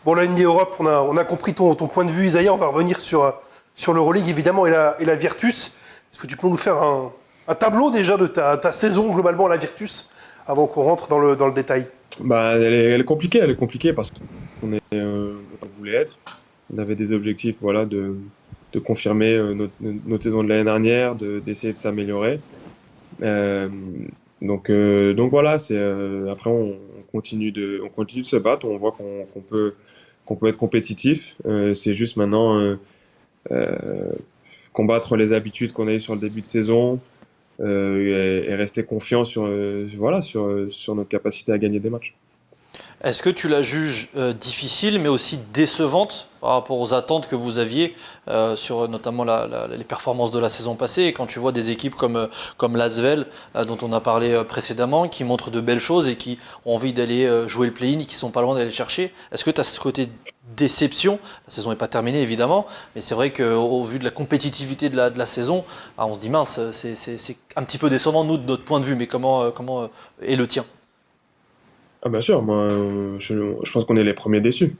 S1: Bon, la NBA Europe, on a compris ton point de vue, Isaiah. On va revenir sur l'Euroleague, évidemment, et la Virtus. Est-ce que tu peux nous faire un tableau déjà de ta saison, globalement, à la Virtus, avant qu'on rentre dans le détail?
S5: Bah, elle est compliquée parce qu'on voulait être. On avait des objectifs, voilà, de confirmer notre saison de l'année dernière, d'essayer de s'améliorer. Donc voilà, après on continue de se battre. On voit qu'on peut être compétitif. C'est juste maintenant combattre les habitudes qu'on a eues sur le début de saison. Et rester confiant sur notre capacité à gagner des matchs.
S2: Est-ce que tu la juges difficile, mais aussi décevante par rapport aux attentes que vous aviez sur notamment les performances de la saison passée? Et quand tu vois des équipes comme l'Asvel, dont on a parlé précédemment, qui montrent de belles choses et qui ont envie d'aller jouer le play-in et qui sont pas loin d'aller le chercher, est-ce que tu as ce côté déception? La saison n'est pas terminée évidemment, mais c'est vrai qu'au vu de la compétitivité de la saison, on se dit mince, c'est un petit peu décevant nous de notre point de vue, mais comment est le tien?
S5: Ah bien sûr, moi je pense qu'on est les premiers déçus.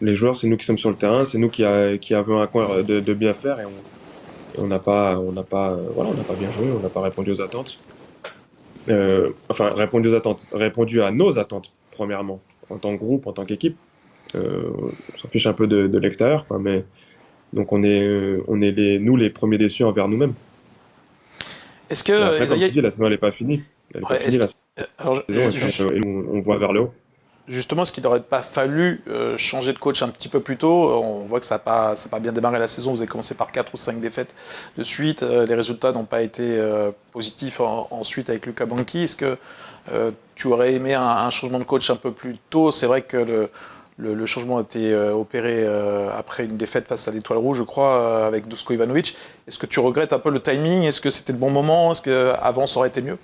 S5: Les joueurs, c'est nous qui sommes sur le terrain, c'est nous qui avons un coin de bien faire et on n'a pas bien joué, on n'a pas répondu aux attentes. Répondu à nos attentes premièrement, en tant que groupe, en tant qu'équipe. On s'en fiche un peu de l'extérieur, quoi, mais donc on est nous les premiers déçus envers nous-mêmes.
S2: Est-ce que
S5: Et après, comme tu dis, la saison elle n'est pas finie. Elle n'est pas finie, la
S3: Alors,
S5: saison, et on voit vers le haut.
S3: justement, est-ce qu'il n'aurait pas fallu changer de coach un petit peu plus tôt? On voit que ça n'a pas bien démarré la saison. Vous avez commencé par 4 ou 5 défaites de suite. Les résultats n'ont pas été positifs ensuite avec Luca Banchi. Est-ce que tu aurais aimé un changement de coach un peu plus tôt? C'est vrai que le changement a été opéré après une défaite face à l'Étoile Rouge, je crois, avec Dusko Ivanovic. Est-ce que tu regrettes un peu le timing? Est-ce que c'était le bon moment? Est-ce qu'avant ça aurait été mieux?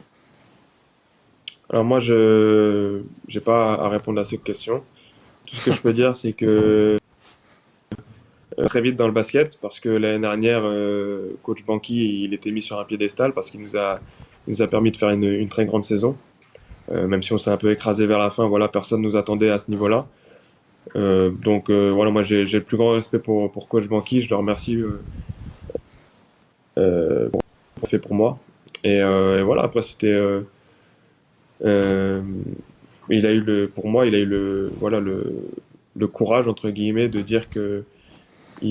S5: Alors moi, je n'ai pas à répondre à cette question. Tout ce que je peux dire, c'est que très vite dans le basket, parce que l'année dernière, coach Banchi, il était mis sur un piédestal parce qu'il nous a permis de faire une très grande saison. Même si on s'est un peu écrasé vers la fin, voilà, personne ne nous attendait à ce niveau-là. Donc voilà, moi j'ai le plus grand respect pour coach Banchi. Je le remercie pour ce qu'il fait pour moi. Et voilà, après c'était pour moi, il a eu le courage, entre guillemets, de dire qu'il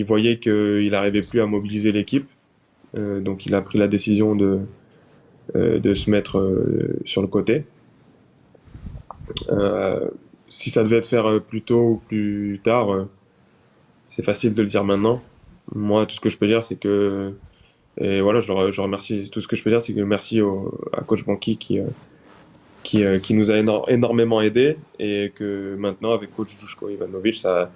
S5: voyait qu'il n'arrivait plus à mobiliser l'équipe. Donc il a pris la décision de se mettre sur le côté. Si ça devait être faire plus tôt ou plus tard, c'est facile de le dire maintenant. Moi, tout ce que je peux dire, c'est que... Et voilà, je remercie. Tout ce que je peux dire, c'est que merci à coach Banchi qui nous a énormément aidé et que maintenant avec coach Dusko Ivanovic ça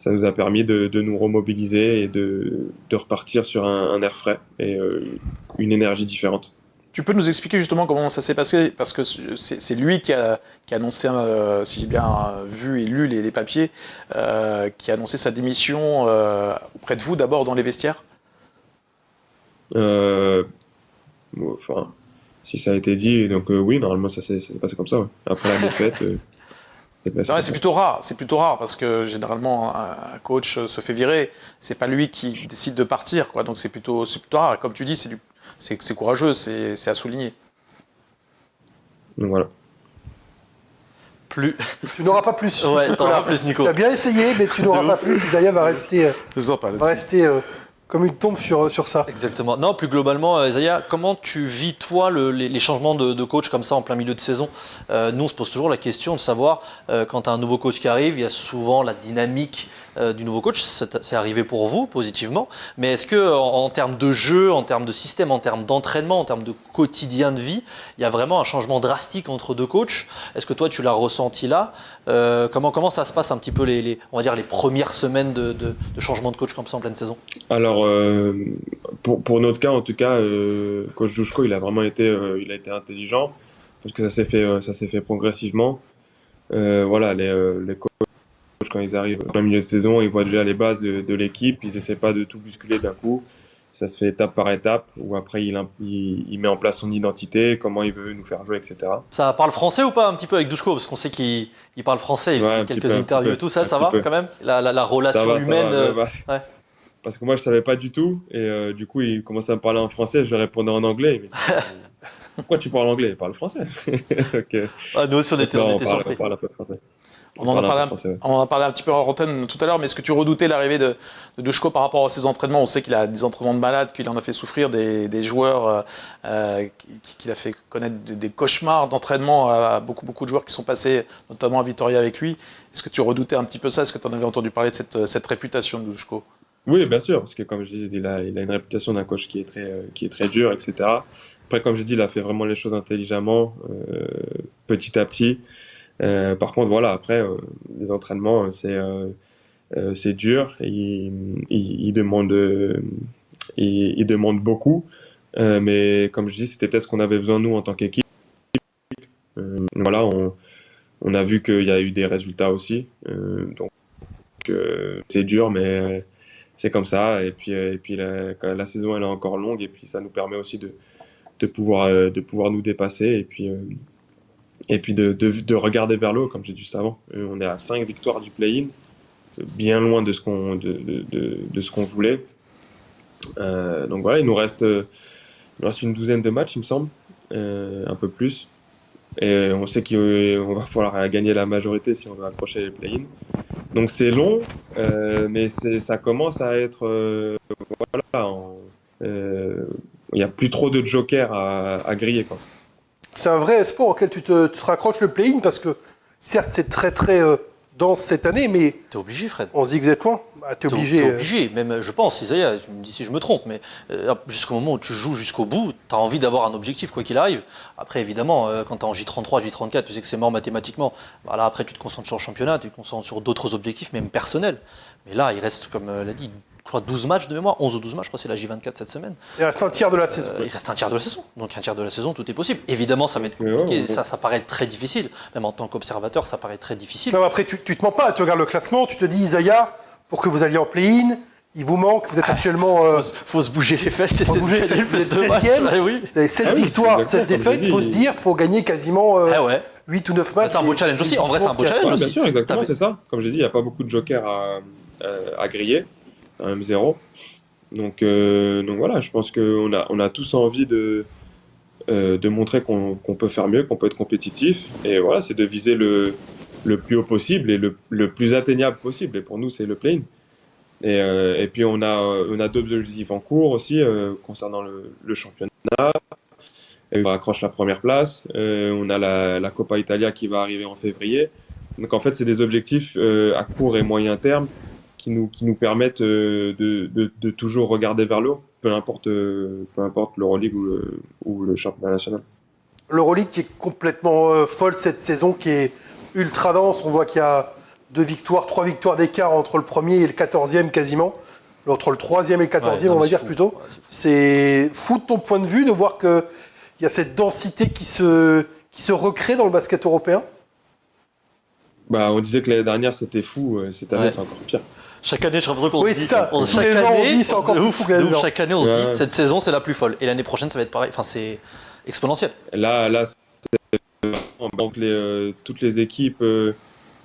S5: nous a permis de nous remobiliser et de repartir sur un air frais et une énergie différente.
S3: Tu peux nous expliquer justement comment ça s'est passé? Parce que c'est lui qui a annoncé, si j'ai bien vu et lu les papiers, qui a annoncé sa démission auprès de vous d'abord dans les vestiaires.
S5: Enfin, si ça a été dit, donc oui, normalement ça s'est passé comme ça. Ouais. Après la défaite,
S3: C'est plutôt rare. C'est plutôt rare parce que généralement un coach se fait virer. C'est pas lui qui décide de partir, quoi. Donc c'est plutôt rare. Comme tu dis, c'est courageux, c'est à souligner.
S5: Donc voilà.
S2: Plus.
S1: Tu n'auras pas plus.
S2: Ouais, t'en
S1: Nicolas.
S2: auras plus, Nico.
S1: Tu as bien essayé, mais tu n'auras
S2: De
S1: pas
S2: ouf.
S1: plus. Isaiah va rester,
S3: Je vous en parle là-dessus.
S1: comme une tombe sur ça.
S2: Exactement. Non, plus globalement, Isaiah, comment tu vis, toi, les changements de coach comme ça en plein milieu de saison? Nous, on se pose toujours la question de savoir, quand tu as un nouveau coach qui arrive, il y a souvent la dynamique du nouveau coach. C'est arrivé pour vous, positivement. Mais est-ce que en termes de jeu, en termes de système, en termes d'entraînement, en termes de quotidien de vie, il y a vraiment un changement drastique entre deux coachs? Est-ce que toi, tu l'as ressenti là? Comment ça se passe un petit peu on va dire les premières semaines de changement de coach comme ça en pleine saison?
S5: Alors, pour notre cas, en tout cas, coach Jushko, il a été intelligent parce que ça s'est fait progressivement. Voilà, les coachs, quand ils arrivent au milieu de saison, ils voient déjà les bases de l'équipe, ils essaient pas de tout bousculer d'un coup. Ça se fait étape par étape, où après il met en place son identité, comment il veut nous faire jouer, etc.
S2: Ça parle français ou pas un petit peu avec Dushko? Parce qu'on sait qu'il parle français, il
S5: Ouais,
S2: fait
S5: un petit
S2: quelques
S5: peu,
S2: interviews
S5: un
S2: et tout,
S5: petit
S2: ça va
S5: peu.
S2: quand même? La relation
S5: Ça va,
S2: humaine. Ouais.
S5: Parce que moi, je savais pas du tout, et du coup, il commençait à me parler en français, je lui répondais en anglais. Il me dit, pourquoi tu parles anglais? Il parle français. Donc,
S2: Nous aussi, on était
S5: on
S2: surpris.
S5: parle un peu français.
S3: On en a parlé un petit peu en antenne tout à l'heure, mais est-ce que tu redoutais l'arrivée de Dushko par rapport à ses entraînements? On sait qu'il a des entraînements de malade, qu'il en a fait souffrir des joueurs, qu'il a fait connaître des cauchemars d'entraînement à beaucoup de joueurs qui sont passés, notamment à Vitoria avec lui. Est-ce que tu redoutais un petit peu ça? Est-ce que tu en avais entendu parler de cette réputation de Dushko?
S5: Oui, bien sûr, parce que comme je dis, il a une réputation d'un coach qui est très dur, etc. Après, comme je dis, il a fait vraiment les choses intelligemment, petit à petit. Par contre, voilà, après, les entraînements, c'est dur. Il demande beaucoup. Mais comme je dis, c'était peut-être ce qu'on avait besoin, nous, en tant qu'équipe. Voilà, on a vu qu'il y a eu des résultats aussi. Donc, c'est dur, mais c'est comme ça. Et puis la saison, elle est encore longue. Et puis, ça nous permet aussi de pouvoir nous dépasser. Et puis de regarder vers le haut, comme j'ai dit juste avant. On est à 5 victoires du play-in, bien loin de ce qu'on voulait. Donc voilà, il nous reste une douzaine de matchs, il me semble, un peu plus. Et on sait qu'on va falloir gagner la majorité si on veut accrocher les play-in. Donc c'est long, mais ça commence à être... voilà, il n'y a plus trop de jokers à griller, quoi.
S1: C'est un vrai espoir auquel tu te raccroches le play-in parce que certes c'est très dense cette année, mais
S2: T'es obligé, Fred.
S1: on se dit que vous êtes loin. Bah, t'es obligé.
S2: T'es obligé, même je pense, Isaiah, tu me dis si je me trompe, mais jusqu'au moment où tu joues jusqu'au bout, tu as envie d'avoir un objectif quoi qu'il arrive. Après évidemment, quand tu es en J33, J34, tu sais que c'est mort mathématiquement. Bah, là après tu te concentres sur le championnat, tu te concentres sur d'autres objectifs, même personnels. Mais là il reste, comme l'a dit, je crois 12 matchs de mémoire, 11 ou 12 matchs, je crois que c'est la J24 cette semaine.
S1: Il reste un tiers de la saison.
S2: Il reste un tiers de la saison. Donc un tiers de la saison, tout est possible. Évidemment, ça va être compliqué. Ça paraît très difficile. Même en tant qu'observateur, ça paraît très difficile.
S1: Non, après, tu te mens pas. Tu regardes le classement, tu te dis, Isaiah, pour que vous alliez en play-in, il vous manque. Vous êtes actuellement.
S2: Faut se bouger les fesses.
S1: Faut bouger les fesses, vous êtes 7e.
S2: Oui.
S1: Vous avez 7
S5: Ah oui,
S1: victoires,
S5: je suis
S1: 16
S5: d'accord, comme
S1: défaites.
S5: je
S1: Il faut
S5: dis.
S1: se dire, il faut gagner quasiment
S2: Ah ouais.
S1: 8 ou 9 matchs.
S2: C'est un beau challenge aussi. En vrai, c'est un beau challenge
S5: Ouais,
S2: aussi.
S5: bien sûr, exactement,
S2: T'avais-
S5: c'est ça. Comme j'ai dit, il n'y a pas beaucoup de jokers à griller, quand même 0. Donc voilà, je pense qu'on a tous envie de montrer qu'on peut faire mieux, qu'on peut être compétitif. Et voilà, c'est de viser le plus haut possible et le plus atteignable possible. Et pour nous, c'est le play-in. Et puis on a d'autres objectifs en cours aussi concernant le championnat. On accroche la première place. On a la Coppa Italia qui va arriver en février. Donc en fait, c'est des objectifs à court et moyen terme qui nous permettent de toujours regarder vers le haut, peu importe l'Euroleague ou le championnat national.
S1: L'Euroleague qui est complètement folle cette saison, qui est ultra dense. On voit qu'il y a 3 victoires d'écart entre le premier et le 14e quasiment. Entre le 3e et le 14e,
S2: Ouais, non,
S1: on va
S2: mais
S1: dire
S2: c'est fou.
S1: plutôt.
S2: Ouais, c'est fou.
S1: C'est fou de ton point de vue de voir qu'il y a cette densité qui se recrée dans le basket européen.
S5: Bah, on disait que l'année dernière c'était fou, cette année
S2: Ouais.
S5: c'est encore pire.
S2: Chaque année, j'ai l'impression qu'on
S1: Oui,
S2: se dit.
S1: c'est ça. Tous les gens ont dit, c'est encore plus fou que l'année dernière.
S2: Chaque année, on se
S5: Ouais.
S2: dit, cette saison, c'est la plus folle. Et l'année prochaine, ça va être pareil. Enfin, c'est exponentiel.
S5: Là donc toutes les équipes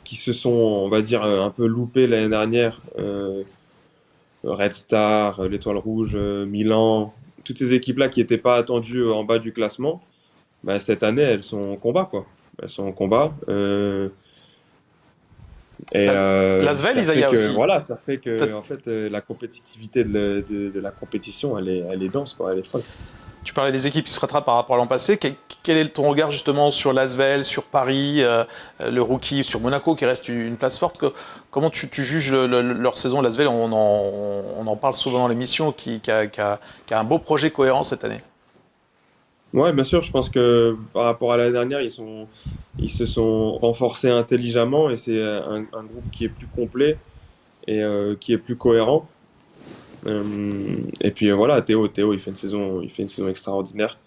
S5: qui se sont, on va dire, un peu loupées l'année dernière, Red Star, l'Étoile Rouge, Milan, toutes ces équipes-là qui n'étaient pas attendues en bas du classement, bah, cette année, elles sont en combat, quoi. Elles sont en combat.
S3: L'Asvel,
S5: ça
S3: Isaiah
S5: fait que,
S3: aussi.
S5: voilà, ça fait que
S3: Peut-être-
S5: en fait, la compétitivité de la compétition, elle est dense, quoi. Elle est folle.
S3: Tu parlais des équipes qui se rattrapent par rapport à l'an passé. Quel est ton regard justement sur l'Asvel, sur Paris, le rookie, sur Monaco qui reste une place forte? Comment tu juges leur saison? L'Asvel, on en parle souvent dans l'émission, qui a un beau projet cohérent cette année.
S5: Ouais, bien sûr, je pense que par rapport à l'année dernière, ils se sont renforcés intelligemment et c'est un groupe qui est plus complet et qui est plus cohérent. Et puis voilà, Théo, il fait une saison extraordinaire.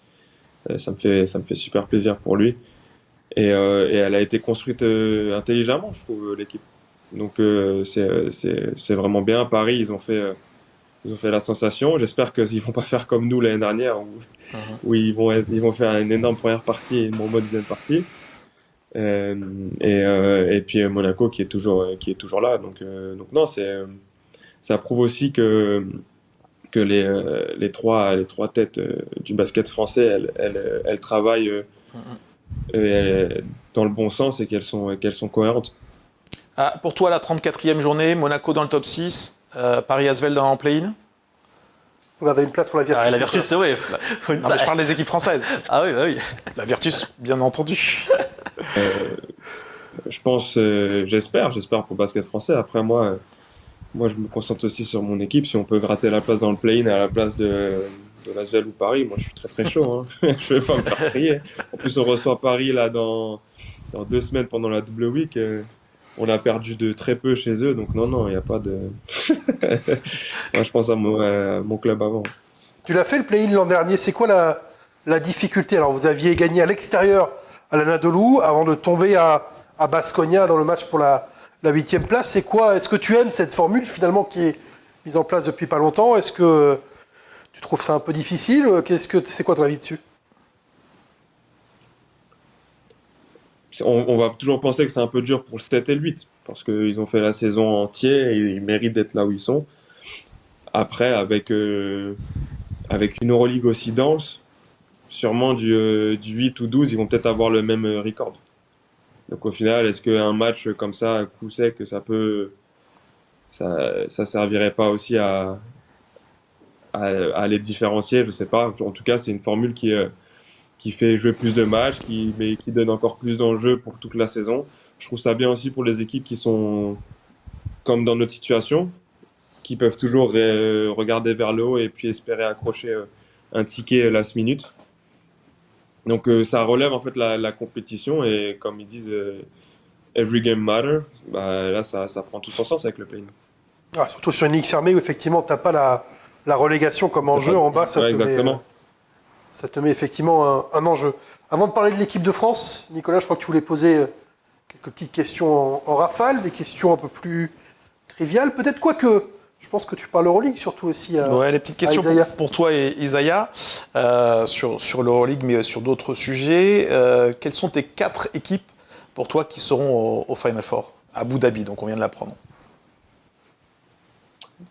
S5: Ça me fait super plaisir pour lui. Et elle a été construite intelligemment, je trouve, l'équipe. Donc c'est vraiment bien. Paris, ils ont fait la sensation. J'espère qu'ils vont pas faire comme nous l'année dernière, où ils vont faire une énorme première partie et une bonne deuxième partie. Et puis Monaco qui est toujours là. Donc non, ça prouve aussi que les trois têtes du basket français, elles travaillent dans le bon sens et qu'elles sont cohérentes.
S3: Ah, pour toi, la 34e journée, Monaco dans le top 6, Paris-Asvel en play-in.
S1: Vous avez une place pour la Virtus.
S2: Ah, la Virtus, c'est vrai.
S3: Non, mais je parle des équipes françaises.
S2: Ah oui, bah oui.
S3: La Virtus, bien entendu.
S5: Je pense, j'espère pour le basket français. Après, moi, je me concentre aussi sur mon équipe. Si on peut gratter la place dans le play-in à la place de l'Asvel ou Paris, moi, je suis très très chaud. Hein. Je vais pas me faire prier. En plus, on reçoit Paris là dans 2 semaines pendant la double week. On a perdu de très peu chez eux, donc non, il n'y a pas de. Moi, je pense à mon club avant.
S1: Tu l'as fait le play-in l'an dernier. C'est quoi la difficulté? Alors, vous aviez gagné à l'extérieur à l'Anadolu avant de tomber à Baskonia dans le match pour la 8e place. C'est quoi? Est-ce que tu aimes cette formule finalement qui est mise en place depuis pas longtemps? Est-ce que tu trouves ça un peu difficile? C'est quoi ton avis dessus?
S5: On va toujours penser que c'est un peu dur pour le 7 et le 8, parce qu'ils ont fait la saison entière et ils méritent d'être là où ils sont. Après, avec une Euroleague aussi dense, sûrement du 8 ou 12, ils vont peut-être avoir le même record. Donc au final, est-ce qu'un match comme ça, à coup sec, ça servirait pas aussi à les différencier? Je sais pas. En tout cas, c'est une formule qui fait jouer plus de matchs, mais qui donne encore plus d'enjeux pour toute la saison. Je trouve ça bien aussi pour les équipes qui sont comme dans notre situation, qui peuvent toujours regarder vers le haut et puis espérer accrocher un ticket last minute. Donc ça relève en fait la compétition et comme ils disent every game matter, bah, là ça prend tout son sens avec le play-in.
S1: Ah, surtout sur une ligue fermée où effectivement tu n'as pas la relégation comme enjeu en bas, ça,
S5: Ouais,
S1: ça te met effectivement un enjeu. Avant de parler de l'équipe de France, Nicolas, je crois que tu voulais poser quelques petites questions en rafale, des questions un peu plus triviales, peut-être, quoique je pense que tu parles Euroleague surtout aussi à
S3: Ouais, les petites questions
S1: Isaiah.
S3: pour toi et Isaiah sur l'Euroleague, mais sur d'autres sujets. Quelles sont tes 4 équipes pour toi qui seront au Final Four à Abu Dhabi? Donc on vient de l'apprendre.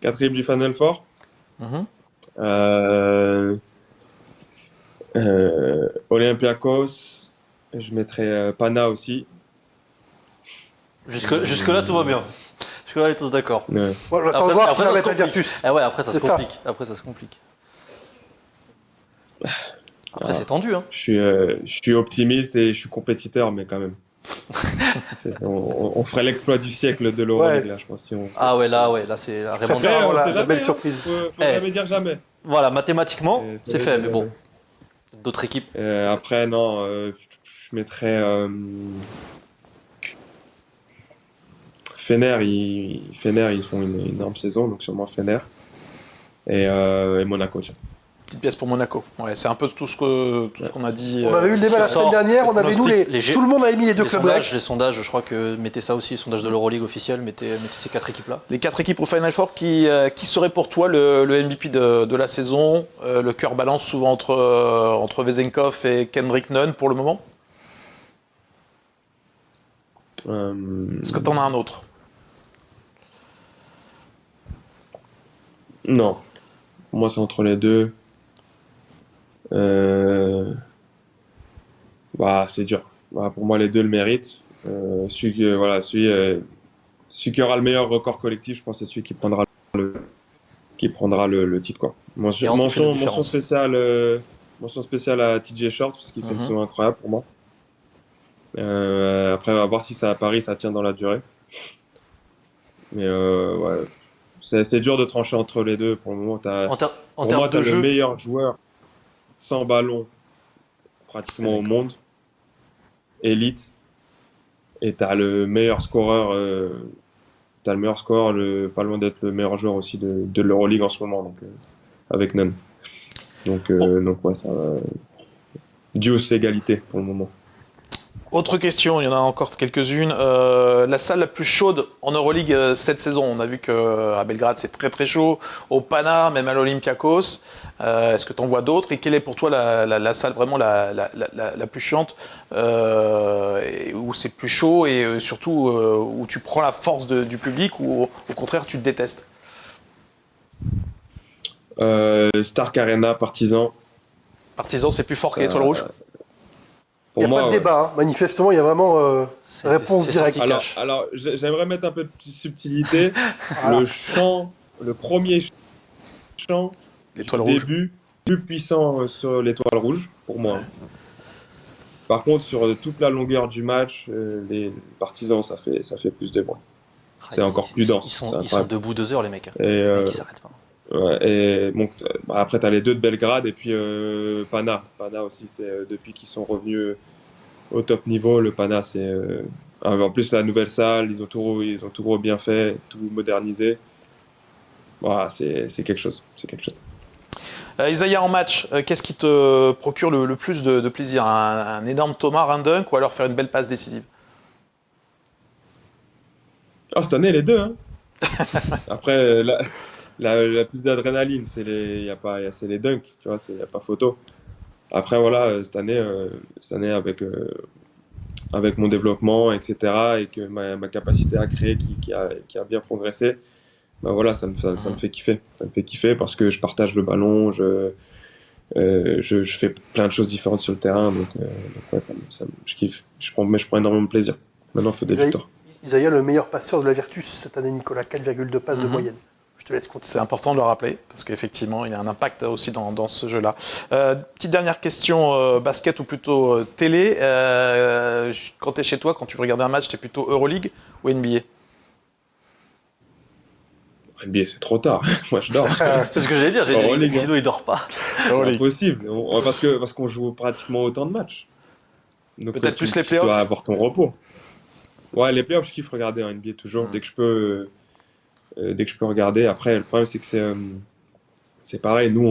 S5: 4 équipes du Final Four. Olympiakos, je mettrais Pana aussi.
S2: Jusque-là, tout va bien. Jusque-là, on est tous d'accord.
S5: Ouais.
S1: Bon, j'attends de voir s'il va mettre la Virtus.
S2: Ah ouais, après ça
S1: C'est
S2: se
S1: ça.
S2: complique. Après c'est tendu, hein.
S5: Je suis optimiste et je suis compétiteur, mais quand même. On ferait l'exploit du siècle de l'Euroleague,
S1: Ouais.
S5: là, je pense. Si on...
S2: Ah ouais, là, c'est la
S1: préfère
S2: remontada.
S1: avoir
S5: on
S1: la-
S5: sait
S1: la
S5: jamais,
S1: belle
S5: hein.
S1: surprise.
S5: Faut
S2: Eh.
S5: jamais dire jamais.
S2: Voilà, mathématiquement, c'est fait, mais bon.
S5: jamais.
S2: D'autres équipes.
S5: Après, non, je mettrais Fener. Fener, ils font une énorme saison, donc sûrement Fener. Et Monaco, tiens.
S3: Petite pièce pour Monaco. Ouais, c'est un peu tout ce qu'on a dit.
S1: On avait eu le débat la semaine dernière, on avait nous tout le monde a émis les deux clubs grecs.
S2: Les sondages, je crois que mettez ça aussi, les sondages de l'Euroleague officiel, mettez ces 4 équipes-là.
S3: Les 4 équipes au Final Four, qui serait pour toi le MVP de la saison? Le cœur balance souvent entre Vezenkov et Kendrick Nunn pour le moment. Est-ce que tu en as un autre?
S5: Non. Pour moi, c'est entre les deux. Bah, c'est dur. Bah, pour moi, les deux le méritent. Celui qui aura le meilleur record collectif, je pense, c'est celui qui prendra le titre, quoi.
S2: Et en ce qui fait la
S5: Mention spéciale à TJ Short parce qu'il fait une
S2: Mhm.
S5: saison incroyable pour moi. Après, on va voir si ça à Paris, ça tient dans la durée. Mais ouais, c'est dur de trancher entre les deux. Pour le moment,
S2: En
S5: pour
S2: termes
S5: moi,
S2: de
S5: t'as le
S2: jeu,
S5: meilleur joueur sans ballon pratiquement au monde, élite, et t'as le meilleur scoreur. T'as le meilleur scoreur, pas loin d'être le meilleur joueur aussi de l'Euroleague en ce moment, donc avec Nunn. Donc ouais, ça Deuce égalité pour le moment.
S3: Autre question, il y en a encore quelques-unes. La salle la plus chaude en Euroleague cette saison. On a vu qu'à Belgrade c'est très très chaud, au Pana, même à l'Olympiakos. Est-ce que tu en vois d'autres? Et quelle est pour toi la salle vraiment la plus chiante, où c'est plus chaud et surtout où tu prends la force du public ou au contraire tu te détestes?
S5: Stark Arena, Partizan.
S3: Partizan c'est plus fort que
S5: Ça-
S3: l'Étoile Rouge?
S1: Il n'y a
S5: Pour
S1: pas
S5: moi,
S1: de débat, hein. Manifestement, il y a vraiment réponse
S2: c'est
S1: directe.
S2: sorti
S5: Alors,
S2: cash.
S5: alors j'aimerais mettre un peu de subtilité.
S1: Voilà.
S5: Le premier chant
S3: L'Étoile
S5: du
S3: Rouge.
S5: début, plus puissant sur l'Étoile Rouge, pour moi. Par contre, sur toute la longueur du match, les Partisans, ça fait plus de bruit. C'est encore plus dense,
S2: Ils
S5: c'est
S2: sont
S5: incroyable.
S2: debout 2 heures, les mecs.
S5: Et,
S2: Les mecs, ils s'arrêtent pas.
S5: ouais, et bon, après, tu as les deux de Belgrade et puis Pana. Pana aussi, c'est depuis qu'ils sont revenus au top niveau, le Pana, c'est. En plus, la nouvelle salle, ils ont tout bien fait, tout modernisé. Voilà, c'est quelque chose. C'est quelque chose.
S3: Isaiah, en match, qu'est-ce qui te procure le plus de plaisir? Un énorme Thomas, un dunk ou alors faire une belle passe décisive?
S5: Ah, cette année, les deux, hein. Après, la plus d'adrénaline, c'est c'est les dunks, tu vois, il n'y a pas photo. Après, voilà, cette année avec mon développement, etc., et que ma capacité à créer qui a bien progressé, ben voilà, ça me fait kiffer. Ça me fait kiffer parce que je partage le ballon, je fais plein de choses différentes sur le terrain, donc ouais, je kiffe. Je prends énormément de plaisir. Maintenant, il faut des victoires.
S1: Isaïa, le meilleur passeur de la Virtus cette année, Nicolas, 4,2 passes de moyenne. Je te laisse compter.
S3: C'est important de le rappeler, parce qu'effectivement, il y a un impact aussi dans ce jeu-là. Petite dernière question, basket ou plutôt télé. Quand tu es chez toi, quand tu veux regarder un match, tu es plutôt Euroleague ou NBA?
S5: NBA, c'est trop tard. Moi, je dors.
S2: C'est ce que j'allais dire.
S5: Euroleague,
S2: Sinon, il dort pas.
S5: C'est impossible. Parce qu'on joue pratiquement autant de matchs. Donc,
S3: Peut-être plus les
S5: tu
S3: playoffs.
S5: dois avoir ton repos. Ouais, les playoffs, je kiffe regarder en NBA toujours. Dès que je peux regarder. Après, le problème, c'est que c'est pareil. Nous,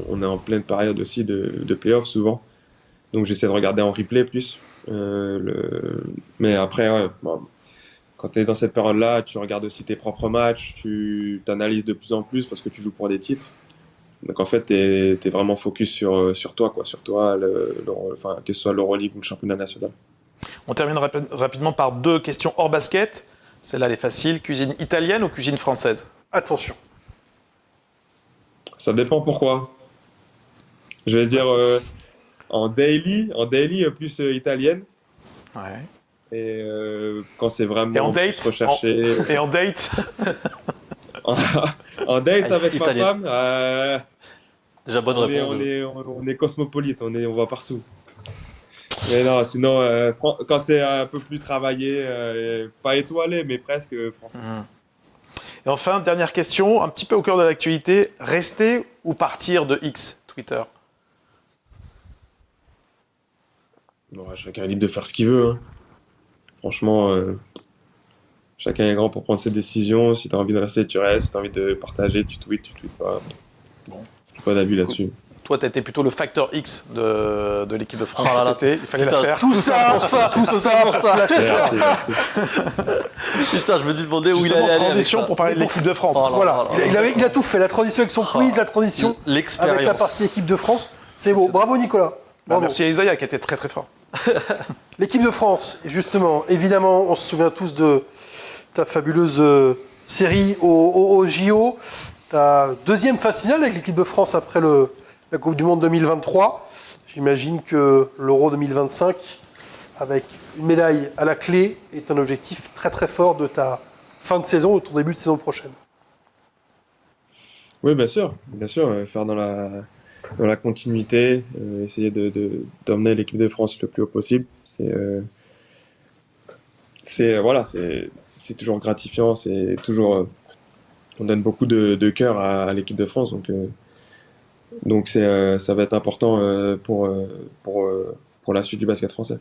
S5: on est en pleine période aussi de playoffs souvent. Donc, j'essaie de regarder en replay plus. Mais après, ouais, bon, quand tu es dans cette période-là, tu regardes aussi tes propres matchs, tu t'analyses de plus en plus parce que tu joues pour des titres. Donc en fait, tu es vraiment focus sur toi, quoi, sur toi, enfin, que ce soit l'Euroleague ou le championnat national.
S3: On termine rapidement par 2 questions hors basket. Celle-là, elle est facile. Cuisine italienne ou cuisine française?
S1: Attention.
S5: Ça dépend pourquoi. Je vais dire en daily plus italienne.
S3: Ouais.
S5: Et quand c'est vraiment
S3: Et en
S5: plus
S3: date
S5: recherché.
S3: Et en date?
S5: En date avec ma
S2: Italienne.
S5: femme,
S2: Déjà, bonne réponse.
S5: on est cosmopolite, on va partout. Mais non, sinon, quand c'est un peu plus travaillé, pas étoilé, mais presque français.
S3: Et enfin, dernière question, un petit peu au cœur de l'actualité. Rester ou partir de X, Twitter?
S5: Bon, chacun est libre de faire ce qu'il veut, hein. Franchement, chacun est grand pour prendre ses décisions. Si tu as envie de rester, tu restes. Si tu as envie de partager, tu tweets pas.
S3: Bon.
S5: J'ai pas d'avis là-dessus.
S3: Toi, tu étais plutôt le facteur X de l'équipe de France
S2: Oh là là.
S3: cet été. Il fallait la
S2: Putain,
S3: faire.
S1: Tout ça pour ça.
S5: Merci.
S2: Putain, je me suis demandé où il
S3: Justement,
S2: allait aller. avec
S3: transition
S2: ça.
S3: pour parler de l'équipe de France.
S2: Oh là
S1: Voilà,
S2: là.
S1: il a tout fait. La transition avec son quiz, la transition
S2: L'expérience.
S1: avec la partie équipe de France. C'est beau. Bravo Nicolas.
S3: Bah,
S1: Bravo.
S3: merci à Isaiah qui était très très fort.
S1: L'équipe de France, justement, évidemment, on se souvient tous de ta fabuleuse série au JO. Ta deuxième phase finale avec l'équipe de France après la Coupe du Monde 2023. J'imagine que l'Euro 2025, avec une médaille à la clé, est un objectif très très fort de ta fin de saison, de ton début de saison prochaine.
S5: Oui, bien sûr, faire dans la continuité, essayer d'emmener l'équipe de France le plus haut possible. Voilà, c'est toujours gratifiant, c'est toujours, on donne beaucoup de cœur à l'équipe de France, donc ça va être important pour la suite du basket français.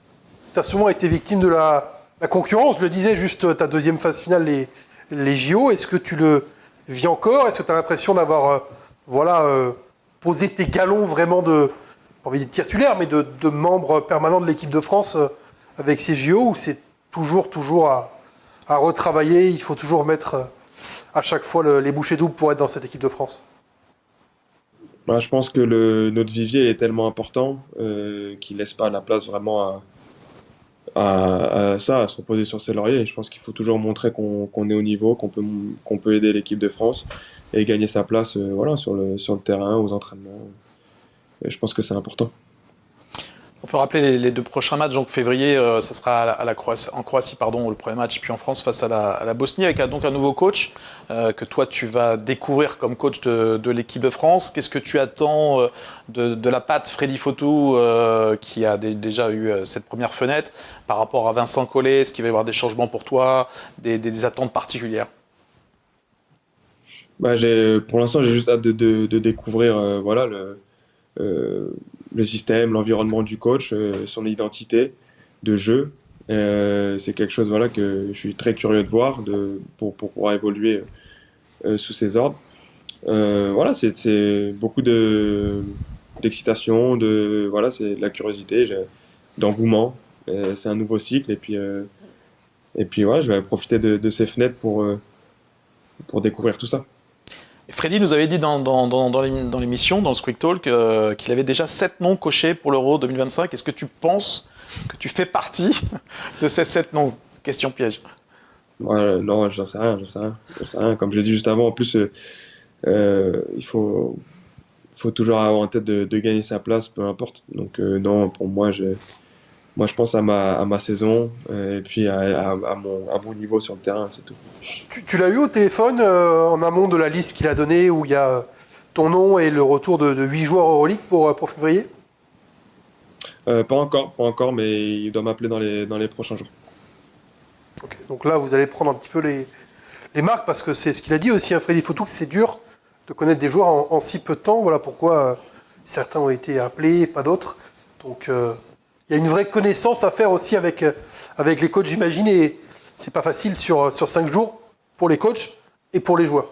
S1: Tu as souvent été victime de la concurrence, je le disais, juste ta deuxième phase finale, les JO. Est-ce que tu le vis encore? Est-ce que tu as l'impression d'avoir posé tes galons vraiment pas envie de dire titulaire, mais de membre permanent de l'équipe de France avec ces JO, ou c'est toujours à retravailler, il faut toujours mettre à chaque fois les bouchées doubles pour être dans cette équipe de France?
S5: Je pense que notre vivier est tellement important qu'il laisse pas la place vraiment à se reposer sur ses lauriers. Et je pense qu'il faut toujours montrer qu'on est au niveau, qu'on peut aider l'équipe de France et gagner sa place sur le terrain, aux entraînements. Et je pense que c'est important.
S3: On peut rappeler les 2 prochains matchs. Donc février, ça sera en Croatie, le premier match, puis en France face à la Bosnie, avec donc un nouveau coach que toi tu vas découvrir comme coach de l'équipe de France. Qu'est-ce que tu attends de la patte Freddy Fotou qui a déjà eu cette première fenêtre par rapport à Vincent Collet? Est-ce qu'il va y avoir des changements pour toi, des attentes particulières?
S5: Pour l'instant, j'ai juste hâte de découvrir le système, l'environnement du coach, son identité de jeu. C'est quelque chose que je suis très curieux de voir pour pouvoir évoluer sous ses ordres. C'est beaucoup d'excitation, c'est de la curiosité, d'engouement. C'est un nouveau cycle et puis je vais profiter de ces fenêtres pour découvrir tout ça.
S3: Freddy nous avait dit dans l'émission, dans le Squeak Talk, qu'il avait déjà 7 noms cochés pour l'Euro 2025. Est-ce que tu penses que tu fais partie de ces 7 noms? Question piège.
S5: Non, j'en sais rien. Comme je l'ai dit juste avant, en plus, il faut toujours avoir en tête de gagner sa place, peu importe. Donc non, pour moi, je pense à ma saison et puis à mon niveau sur le terrain, c'est tout.
S1: Tu l'as eu au téléphone en amont de la liste qu'il a donnée où il y a ton nom et le retour de 8 joueurs Euroleague pour février?
S5: Pas encore, mais il doit m'appeler dans les prochains jours.
S1: Okay. Donc là, vous allez prendre un petit peu les marques, parce que c'est ce qu'il a dit aussi, Freddy Fotou, que c'est dur de connaître des joueurs en si peu de temps. Voilà pourquoi certains ont été appelés, pas d'autres. Donc il y a une vraie connaissance à faire aussi avec les coachs, j'imagine, et c'est pas facile sur 5 jours pour les coachs et pour les joueurs.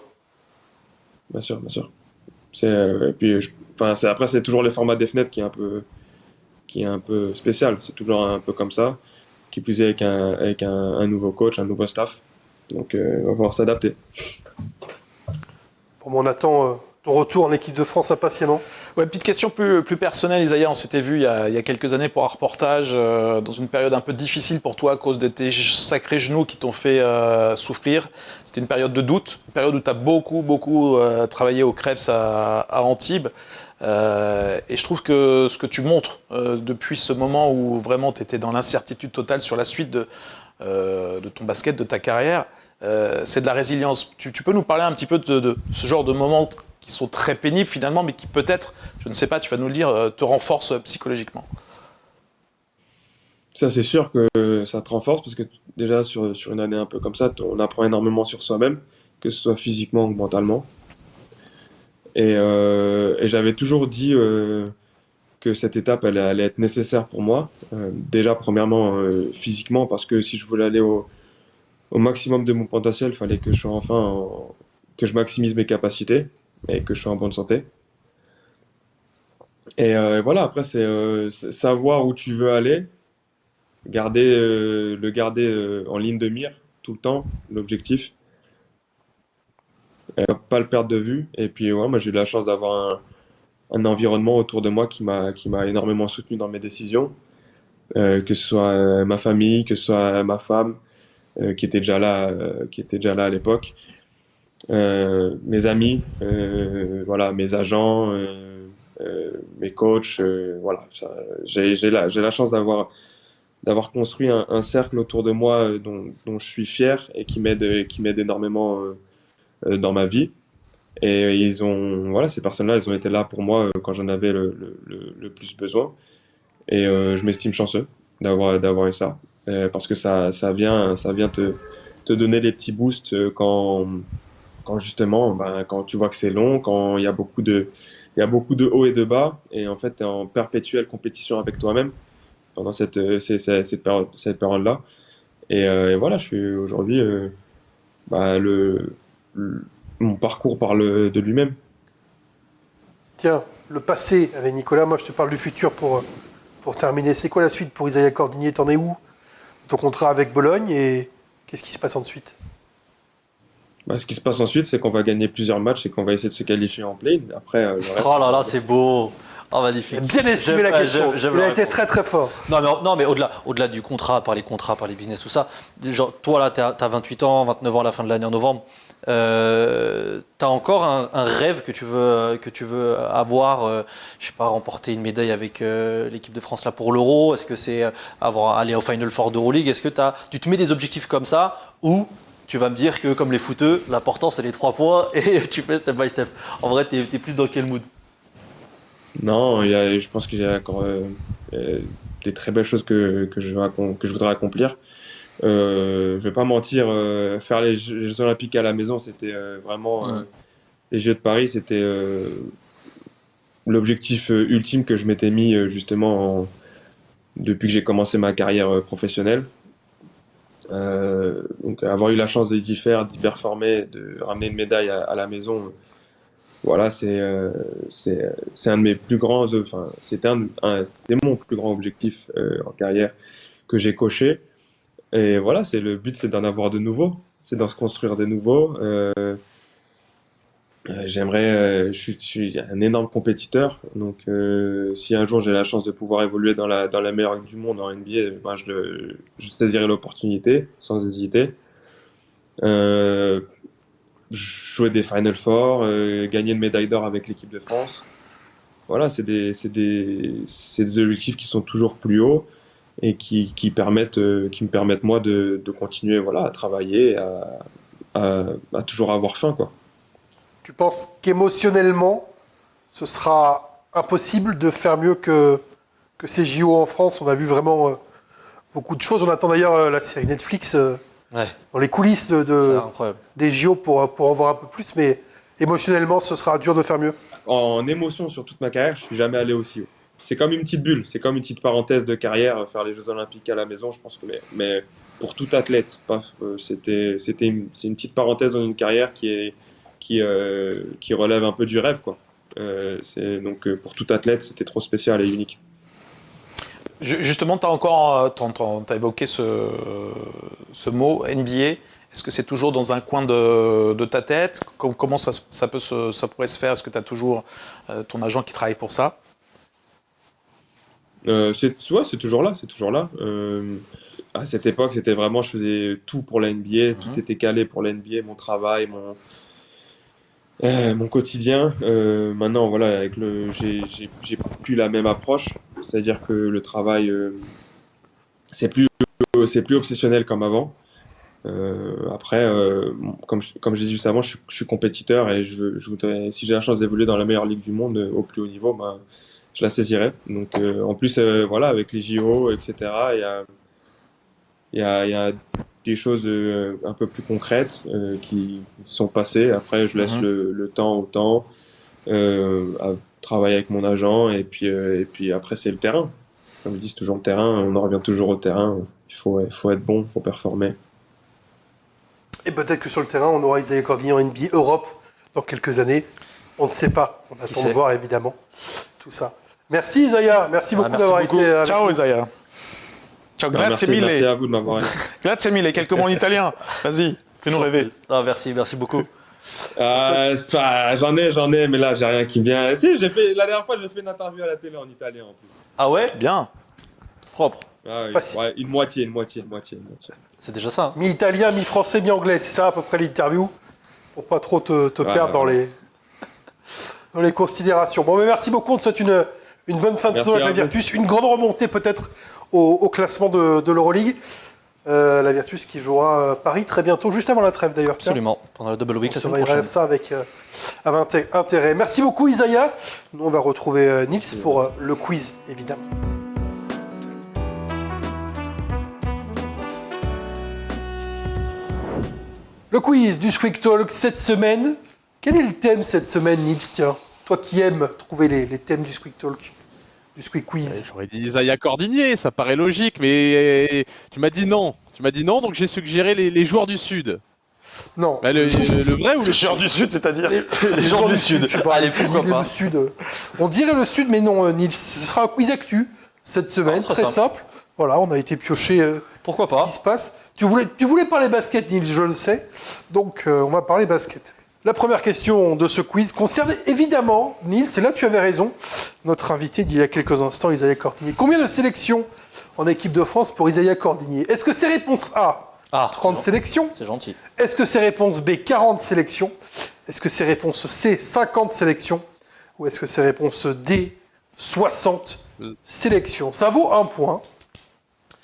S5: Bien sûr. Après, c'est toujours le format des fenêtres qui est un peu spécial. C'est toujours un peu comme ça, qui plus est avec un nouveau coach, un nouveau staff. Donc, on va pouvoir s'adapter.
S1: Bon, on attend ton retour en équipe de France impatiemment.
S3: Ouais, petite question plus personnelle, Isaïa. On s'était vu il y a quelques années pour un reportage dans une période un peu difficile pour toi à cause de tes sacrés genoux qui t'ont fait souffrir. C'était une période de doute, une période où tu as beaucoup travaillé au Krebs à Antibes. Et je trouve que ce que tu montres depuis ce moment où vraiment tu étais dans l'incertitude totale sur la suite de ton basket, de ta carrière, c'est de la résilience. Tu peux nous parler un petit peu de ce genre de moments qui sont très pénibles finalement, mais qui peut-être, je ne sais pas, tu vas nous le dire, te renforcent psychologiquement?
S5: Ça, c'est sûr que ça te renforce parce que déjà sur une année un peu comme ça, on apprend énormément sur soi-même, que ce soit physiquement ou mentalement. Et j'avais toujours dit que cette étape elle allait être nécessaire pour moi. Déjà, premièrement, physiquement, parce que si je voulais aller au maximum de mon potentiel, il fallait que je sois que je maximise mes capacités et que je sois en bonne santé. Et après, c'est savoir où tu veux aller, le garder en ligne de mire tout le temps, l'objectif. Pas le perdre de vue. Et puis, moi, j'ai eu la chance d'avoir un environnement autour de moi qui m'a énormément soutenu dans mes décisions. Que ce soit ma famille, que ce soit ma femme, qui était déjà là à l'époque. Mes amis, mes agents, coachs. Voilà, j'ai la chance d'avoir construit un cercle autour de moi dont je suis fier et qui m'aide énormément dans ma vie. Et ces personnes-là, elles ont été là pour moi quand j'en avais le plus besoin. Et je m'estime chanceux d'avoir eu ça. Parce que ça vient te donner les petits boosts quand justement, quand tu vois que c'est long, quand il y a beaucoup de hauts et de bas. Et en fait, tu es en perpétuelle compétition avec toi-même pendant cette période-là. Et voilà, je suis aujourd'hui, mon parcours parle de lui-même.
S1: Tiens, le passé avec Nicolas, moi je te parle du futur pour terminer. C'est quoi la suite pour Isaiah Cordigné? T'en es où? Ton contrat avec Bologne et qu'est-ce qui se passe ensuite?
S5: Ce qui se passe ensuite, c'est qu'on va gagner plusieurs matchs et qu'on va essayer de se qualifier en play. Après, le reste,
S2: Oh là là, c'est beau. Oh, magnifique.
S1: Bien esquivé la question. Il a été très très fort.
S2: Non, mais au-delà du contrat, par les business, tout ça. Genre, toi, là, t'as 28 ans, 29 ans à la fin de l'année en novembre. T'as encore un rêve que tu veux avoir, je sais pas, remporter une médaille avec l'équipe de France là pour l'Euro? Est-ce que c'est aller au Final Four d'Euroleague? Est-ce que tu te mets des objectifs comme ça, ou tu vas me dire que comme les footeux, l'important c'est les 3 points et tu fais step by step? En vrai, t'es plus dans quel mood?
S5: Non, je pense que j'ai encore des très belles choses que je voudrais accomplir. Je vais pas mentir, faire les Jeux Olympiques à la maison, c'était vraiment les Jeux de Paris, c'était l'objectif ultime que je m'étais mis justement depuis que j'ai commencé ma carrière professionnelle. Donc avoir eu la chance d'y faire, d'y performer, de ramener une médaille à la maison, voilà, c'est un de mes plus grands, c'était mon plus grand objectif en carrière que j'ai coché. Et voilà, le but, c'est d'en avoir de nouveaux, c'est d'en se construire de nouveaux. Je suis un énorme compétiteur, donc si un jour j'ai la chance de pouvoir évoluer dans la meilleure ligue du monde en NBA, je saisirai l'opportunité sans hésiter. Jouer des Final Four, gagner une médaille d'or avec l'équipe de France. Voilà, c'est des objectifs qui sont toujours plus hauts et qui me permettent moi de continuer, voilà, à travailler, à toujours avoir faim, quoi.
S1: Tu penses qu'émotionnellement, ce sera impossible de faire mieux que ces JO en France? On a vu vraiment beaucoup de choses. On attend d'ailleurs la série Netflix dans les coulisses
S2: C'est incroyable.
S1: des JO pour en voir un peu plus, mais émotionnellement, ce sera dur de faire mieux.
S5: En émotion sur toute ma carrière, je suis jamais allé aussi haut. C'est comme une petite bulle, c'est comme une petite parenthèse de carrière, faire les Jeux Olympiques à la maison, je pense que mais pour tout athlète, c'est une petite parenthèse dans une carrière qui relève un peu du rêve, quoi. Donc pour tout athlète, c'était trop spécial et unique.
S3: Justement, t'as évoqué ce mot NBA. Est-ce que c'est toujours dans un coin de ta tête? Comment ça pourrait se faire? Est-ce que tu as toujours ton agent qui travaille pour ça?
S5: C'est toujours là, à cette époque, c'était vraiment, je faisais tout pour la NBA, tout était calé pour la NBA, mon travail, mon quotidien. Maintenant, voilà, j'ai plus la même approche, c'est-à-dire que le travail, c'est plus obsessionnel comme avant. Après, comme j'ai dit juste avant, je suis compétiteur et je voudrais, si j'ai la chance d'évoluer dans la meilleure ligue du monde au plus haut niveau, je la saisirai. Donc, en plus, voilà, avec les JO, etc., il y a des choses un peu plus concrètes qui sont passées. Après, je laisse le temps au temps, à travailler avec mon agent, et puis après, c'est le terrain. Comme je dis, c'est toujours le terrain, on en revient toujours au terrain. Il faut être bon, il faut performer.
S1: Et peut-être que sur le terrain, on aura Isaiah Cordigné en NBA Europe dans quelques années. On ne sait pas. On attend de voir, évidemment, tout ça. Merci Isaiah, merci beaucoup d'avoir été avec
S3: Ciao
S1: nous.
S3: Isaiah. Ciao, grazie
S5: Merci
S3: mille.
S5: à vous de m'avoir.
S3: Grazie mille. Quelques mots en italien. Vas-y, fais-nous rêver.
S2: Ah, merci beaucoup.
S5: J'en ai, mais là, j'ai rien qui me vient. Si, la dernière fois, j'ai fait une interview à la télé en italien en plus.
S2: Ah ouais?
S3: Bien.
S2: Propre.
S5: Ouais, une moitié.
S2: C'est déjà ça.
S1: Mi-italien, mi-français, mi-anglais, c'est ça à peu près l'interview? Pour pas trop te perdre dans les considérations. Bon, mais merci beaucoup, on te souhaite Une bonne fin de
S5: Merci
S1: saison avec
S5: à
S1: la
S5: vous.
S1: Virtus. Une grande remontée peut-être au classement de l'Euroleague. La Virtus qui jouera Paris très bientôt, juste avant la trêve d'ailleurs. Tiens.
S2: Absolument. Pendant la double week
S1: On
S2: la semaine
S1: surveillera
S2: prochaine.
S1: ça avec intérêt. Merci beaucoup Isaiah. Nous on va retrouver Nils pour le quiz évidemment. Le quiz du Squeak Talk cette semaine. Quel est le thème cette semaine, Nils? Tiens, toi qui aimes trouver les thèmes du Squeak Talk, du Squeak Quiz.
S4: J'aurais dit Isaiah Cordinier, ça paraît logique, mais tu m'as dit non. Tu m'as dit non, donc j'ai suggéré les joueurs du Sud.
S1: Non.
S4: Bah, le vrai ou le
S3: Les joueurs du Sud, c'est-à-dire
S2: Les gens du Sud.
S1: tu parles,
S2: Allez, pourquoi
S1: le
S2: pas.
S1: Sud. On dirait le Sud, mais non, Nils. Ce sera un quiz actu cette semaine,
S2: Ah,
S1: très
S2: très
S1: simple. Voilà, on a été piocher
S2: Pourquoi
S1: ce
S2: pas.
S1: qui se passe. Tu voulais parler basket, Nils, je le sais. Donc, on va parler basket. La première question de ce quiz concerne évidemment, Nils, et là tu avais raison, notre invité d'il y a quelques instants, Isaiah Cordinier. Combien de sélections en équipe de France pour Isaiah Cordinier? Est-ce que c'est réponse A,
S2: Ah,
S1: 30 sélections?
S2: c'est gentil.
S1: Est-ce que c'est réponse B, 40 sélections? Est-ce que c'est réponse C, 50 sélections? Ou est-ce que c'est réponse D, 60 sélections? Ça vaut un point.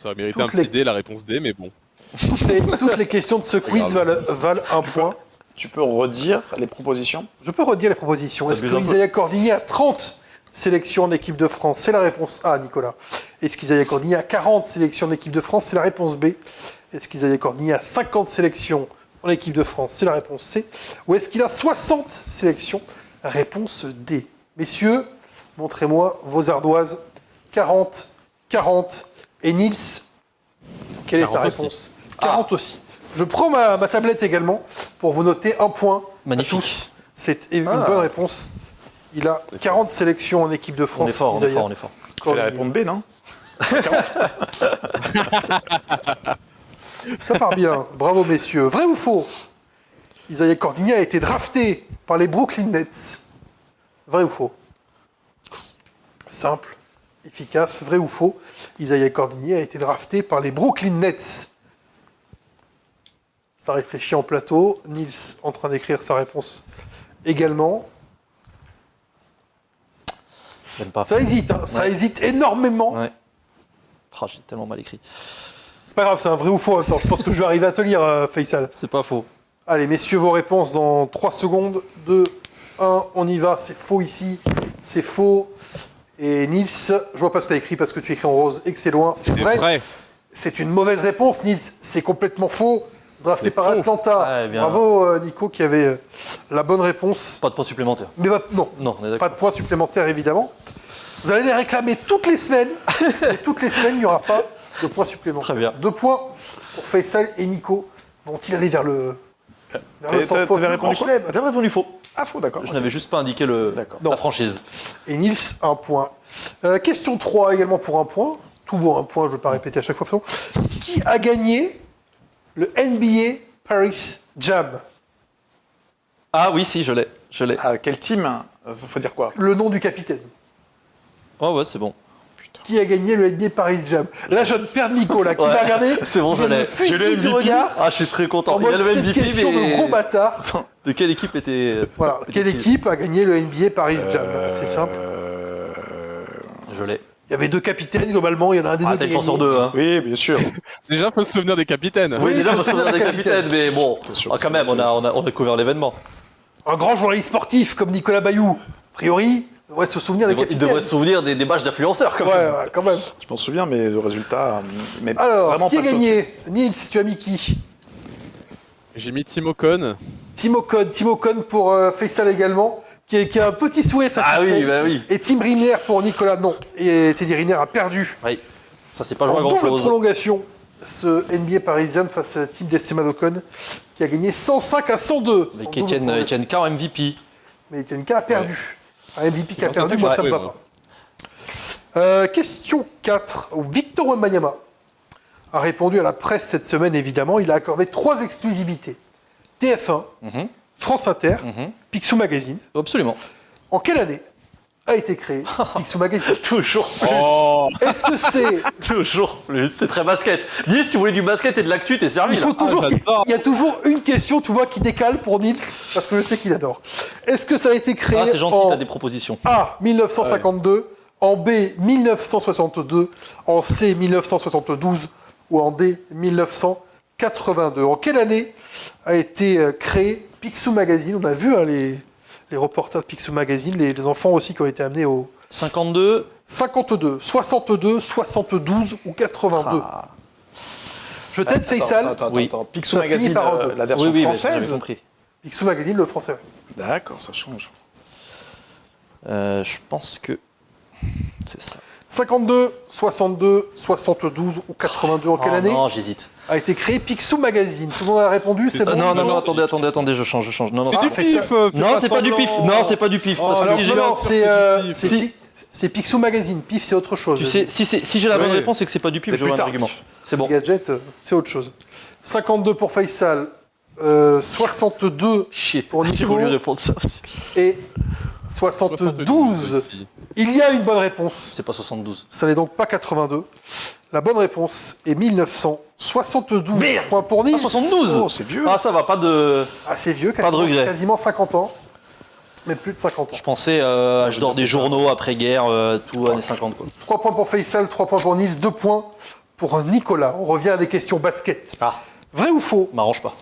S4: Ça va mériter
S1: Toutes
S4: un petit
S1: les-
S4: D, la réponse D, mais bon.
S1: Toutes les questions de ce quiz valent un point.
S3: Tu peux redire les propositions?
S1: Je peux redire les propositions. Est-ce que
S2: Abuse un peu.
S1: Isaiah Cordinier a 30 sélections en équipe de France? C'est la réponse A, Nicolas. Est-ce qu'Isaiah Cordinier a 40 sélections en équipe de France? C'est la réponse B. Est-ce qu'Isaiah Cordinier a 50 sélections en équipe de France? C'est la réponse C. Ou est-ce qu'il a 60 sélections? Réponse D. Messieurs, montrez-moi vos ardoises. 40, 40. Et Nils, quelle est ta
S4: 40 aussi.
S1: réponse? 40 aussi. Je prends ma tablette également pour vous noter un point.
S2: Magnifique.
S1: À tous. C'est une
S2: Ah.
S1: bonne réponse. Il a 40 sélections en équipe de France.
S2: On est fort, on est
S1: Isaiah
S2: fort, on est fort.
S3: Fais la
S1: Cordinier.
S3: réponse B, non?
S1: Ça part bien. Bravo, messieurs. Vrai ou faux? Isaiah Cordinier a été drafté par les Brooklyn Nets. Vrai ou faux? Simple, efficace. Vrai ou faux? Isaiah Cordinier a été drafté par les Brooklyn Nets. Ça réfléchit en plateau. Nils en train d'écrire sa réponse également.
S2: J'aime pas.
S1: Ça hésite, hein. Ça
S2: Ouais.
S1: hésite énormément.
S2: Ouais. Ah, j'ai tellement mal écrit.
S1: C'est pas grave, c'est un vrai ou faux en même temps. Je pense que je vais arriver à te lire, Faisal.
S2: C'est pas faux.
S1: Allez, messieurs, vos réponses dans 3 secondes. 2, 1, on y va. C'est faux ici. C'est faux. Et Nils, je vois pas ce que tu as écrit parce que tu écris en rose et que c'est loin. C'est vrai.
S4: Vrai.
S1: C'est une mauvaise réponse, Nils. C'est complètement faux. Drafté
S4: C'est
S1: par
S4: faux.
S1: Atlanta.
S2: Ouais, bien.
S1: Bravo, Nico, qui avait la bonne réponse.
S2: Pas de points supplémentaires.
S1: Mais non,
S2: Non, on est
S1: pas
S2: d'accord.
S1: de points supplémentaires, évidemment. Vous allez les réclamer toutes les semaines. Et toutes les semaines, il n'y aura pas de points supplémentaires.
S2: Très bien.
S1: 2 points pour Faisal et Nico. Vont-ils aller vers le sans faute,
S3: T'avais
S1: le
S3: répondu
S1: grand
S3: quoi?
S1: chelem?
S2: J'avais répondu faux.
S3: Ah, faux, d'accord.
S2: Je n'avais juste pas indiqué le,
S3: D'accord.
S2: la franchise.
S1: Et Nils, 1 point. Question 3 également pour 1 point. Tout vaut 1 point, je ne vais pas répéter à chaque fois. Qui a gagné le NBA Paris Jam?
S2: Ah oui, si, je l'ai. Je l'ai.
S3: Ah, quel team? Faut dire quoi?
S1: Le nom du capitaine.
S2: Oh ouais, c'est bon.
S1: Qui a gagné le NBA Paris Jam? Là, je viens de perdre Nico, là, qui
S2: Ouais.
S1: va regarder.
S2: C'est bon,
S1: il
S2: je
S1: vient de
S2: l'ai.
S1: me fusiller
S2: J'ai le
S1: du
S2: MVP.
S1: regard.
S2: Ah, je suis très content.
S1: En
S2: Il y a
S1: mode,
S2: le
S1: cette
S2: MVP,
S1: question
S2: mais...
S1: de gros bâtard.
S2: De quelle équipe était...
S1: Voilà, quelle équipe a gagné le NBA Paris Jam? C'est simple.
S2: Je l'ai.
S1: Il y avait 2 capitaines, globalement, il y en a un des
S2: Ah,
S1: deux
S2: t'as
S1: qui
S2: une
S1: a
S2: chance sur
S1: gagné.
S2: 2, hein.
S3: Oui, bien sûr.
S4: Déjà, faut se souvenir des capitaines.
S1: Oui,
S2: Oui, déjà,
S1: il
S2: on
S1: faut
S2: va se souvenir des
S1: souvenir des
S2: capitaines, mais bon.
S3: Attention,
S2: Ah, quand même, on a couvert l'événement.
S1: Un grand journaliste sportif comme Nicolas Bayou, a priori, devrait se souvenir des
S2: Il
S1: capitaines.
S2: devrait se souvenir des matchs d'influenceurs, quand
S1: Ouais,
S2: même.
S1: ouais, quand même.
S3: Je m'en souviens, mais le résultat. Mais
S1: Alors,
S3: vraiment
S1: qui a
S3: pas sauté.
S1: gagné? Nils, tu as mis qui?
S4: J'ai mis Tim Ocon.
S1: Timo Kohn pour Faisal également, qui a un petit souhait
S2: Ah
S1: satisfait.
S2: oui, bah oui.
S1: Et Tim Riner pour Nicolas, non. Et Teddy Riner a perdu
S2: Oui. Ça, c'est pas joué à
S1: en double
S2: grand-chose.
S1: prolongation ce NBA parisien face à Team d'Esteban Ocon, qui a gagné 105 à 102. en
S2: Avec
S1: double prolongation.
S2: Etienne K en MVP.
S1: Mais Etienne K a perdu. Un MVP qui a
S4: Non, ça,
S1: perdu,
S4: c'est
S1: moi
S4: vrai,
S1: ça me
S4: oui,
S1: va
S4: moi.
S1: pas. Question 4. Victor Wembanyama a répondu à la presse cette semaine, évidemment. Il a accordé 3 exclusivités. TF1,
S2: Mhm.
S1: France Inter,
S2: Mhm.
S1: Picsou Magazine.
S2: Absolument.
S1: En quelle année a été créé Picsou Magazine?
S2: Toujours plus.
S4: Oh.
S1: Est-ce que c'est...
S2: Toujours plus. C'est très basket. Dis, si tu voulais du basket et de l'actu, t'es servi.
S1: Il faut
S2: là.
S1: toujours...
S4: j'adore.
S1: Il y a toujours une question, tu vois, qui décale pour Nils, parce que je sais qu'il adore. Est-ce que ça a été créé
S2: Ah, c'est gentil,
S1: en
S2: t'as des propositions.
S1: A, 1952, En B, 1962. En C, 1972. Ou en D, 1982. En quelle année a été créé Picsou Magazine? On a vu les reporters de Picsou Magazine, les enfants aussi qui ont été amenés au...
S2: 52.
S1: 52, 62, 72 ou 82.
S2: Ah.
S1: Je t'aide, Faisal.
S3: Attends. Picsou
S1: Ça finit
S3: Magazine,
S1: par un deux.
S3: la version
S2: Oui, mais
S3: française.
S2: j'avais compris.
S1: Picsou Magazine, le français.
S3: D'accord, ça change.
S2: Je pense que c'est ça.
S1: 52, 62, 72 ou 82. En quelle année
S2: Non, j'hésite.
S1: a été créé Picsou Magazine? Tout le monde a répondu, c'est bon?
S2: Non, attendez, je change. Non,
S4: C'est du
S1: fais
S4: pif.
S1: ça.
S2: non, c'est pas du pif. Non, c'est pas du pif. Parce que
S1: Alors,
S2: si j'ai
S1: non,
S2: la-
S1: c'est Picsou Magazine. Pif, c'est autre chose.
S2: tu sais, si j'ai la bonne
S3: Ouais.
S2: réponse, c'est que c'est pas du pif,
S3: C'est
S2: j'aurai
S3: plus
S2: un
S3: tard,
S2: argument.
S3: pif.
S2: C'est bon.
S1: Gadget, c'est autre chose. 52 pour Faisal, 62
S2: Chier.
S1: Pour Nico.
S2: J'ai voulu répondre ça aussi.
S1: et 72.
S4: aussi.
S1: Il y a une bonne réponse.
S2: C'est pas 72.
S1: Ça n'est donc pas 82. La bonne réponse est 1972.
S2: Merde.
S1: Point pour Nice.
S2: Ah, 72.
S3: Oh, c'est vieux.
S2: Ah, ça va, pas de.
S1: Assez vieux,
S2: Pas de regret.
S1: quasiment 50 ans. Mais plus de 50 ans.
S2: Je pensais, je dors des journaux après-guerre, tout années 50, quoi.
S1: 3 points pour Faisal, 3 points pour Niels, 2 points pour Nicolas. On revient à des questions basket.
S2: Ah,
S1: Vrai ou faux?
S2: m'arrange pas.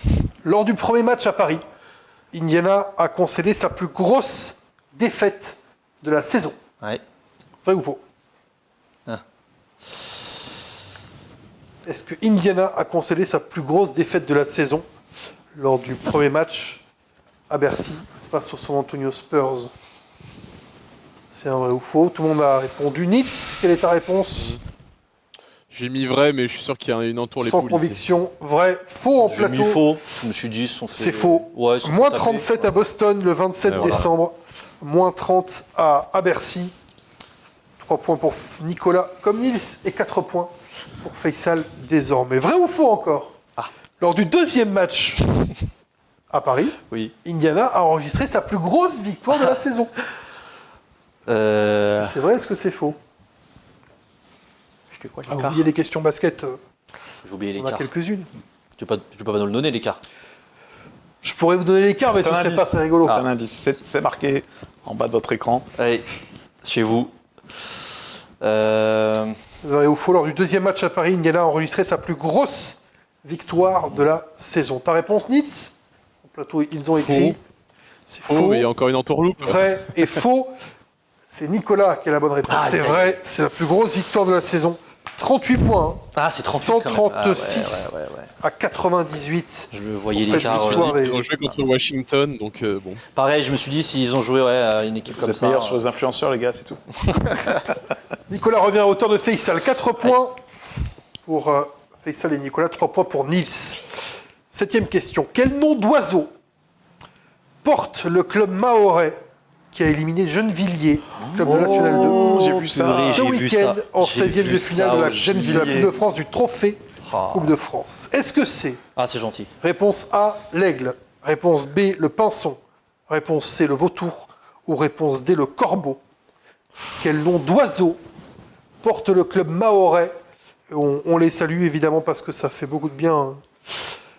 S1: Lors du premier match à Paris, Indiana a concédé sa plus grosse défaite de la saison.
S2: Ouais.
S1: Vrai ou faux?
S2: Ah.
S1: Est-ce que Indiana a concédé sa plus grosse défaite de la saison lors du premier match à Bercy face au San Antonio Spurs? C'est un vrai ou faux? Tout le monde a répondu. Nitz, quelle est ta réponse?
S4: J'ai mis vrai, mais je suis sûr qu'il y a une entour les
S1: Sans
S4: poules ici.
S1: conviction. Vrai, faux en
S2: J'ai
S1: plateau.
S2: mis faux. Je me suis dit, ils se sont fait.
S1: C'est faux.
S2: Ouais, ils se sont
S1: Moins
S2: fait taper.
S1: 37 à Boston le 27
S2: Et voilà.
S1: décembre. Moins 30 à Bercy. 3 points pour Nicolas comme Niels et 4 points pour Faisal désormais. Vrai ou faux encore?
S2: Ah.
S1: Lors du deuxième match à Paris,
S2: Oui.
S1: Indiana a enregistré sa plus grosse victoire de la saison. Est-ce que c'est vrai? Est-ce que c'est faux?
S2: Je crois
S1: Ah,
S2: l'écart.
S1: oubliez les questions basket,
S2: J'ai oublié
S1: on a
S2: l'écart.
S1: quelques-unes.
S2: Tu peux pas nous le donner, l'écart.
S1: Je pourrais vous donner l'écart, mais ce
S3: C'est un
S1: serait
S3: indice.
S1: pas très rigolo.
S3: C'est un indice. C'est marqué en bas de votre écran.
S2: Allez, chez vous.
S1: Vrai ou faux, lors du deuxième match à Paris, Indiana a enregistré sa plus grosse victoire de la saison. Ta réponse, Nitz? Au plateau, ils ont écrit. C'est
S4: Faux,
S1: faux.
S4: mais il y a encore une entourloupe.
S1: Vrai et faux. C'est Nicolas qui a la bonne réponse.
S2: Ah,
S1: c'est
S2: aïe,
S1: vrai, c'est la plus grosse victoire de la saison. 38 points, hein,
S2: Ah, c'est 38 quand même.
S1: 136.
S2: Ah, ouais.
S1: à 98.
S2: Je me voyais
S1: Pour cette
S2: l'écart.
S1: victoire.
S4: Ils ont joué contre Washington, donc bon.
S2: Pareil, je me suis dit, s'ils ont joué à une équipe
S3: Vous
S2: comme
S3: êtes
S2: ça.
S3: meilleurs sur les influenceurs, les gars, c'est tout.
S1: Nicolas revient à hauteur de Faisal. 4 points pour Faisal et Nicolas, 3 points pour Niels. 7e question. Quel nom d'oiseau porte le club mahorais qui a éliminé Gennevilliers, club de National 2,
S3: j'ai vu ça.
S2: purée.
S1: ce
S2: j'ai vu
S1: week-end
S2: ça.
S1: en
S2: J'ai
S1: 16e
S2: vu
S1: de
S2: ça
S1: finale de la
S2: au
S1: Gennevilles, la
S3: juillet.
S1: Coupe de France du trophée
S2: Ah.
S1: Coupe de France? Est-ce que c'est
S2: Ah, c'est gentil.
S1: réponse A, l'aigle, réponse B, le pinson, réponse C, le vautour, ou réponse D, le corbeau? Quel nom d'oiseau porte le club mahorais? On les salue évidemment parce que ça fait beaucoup de bien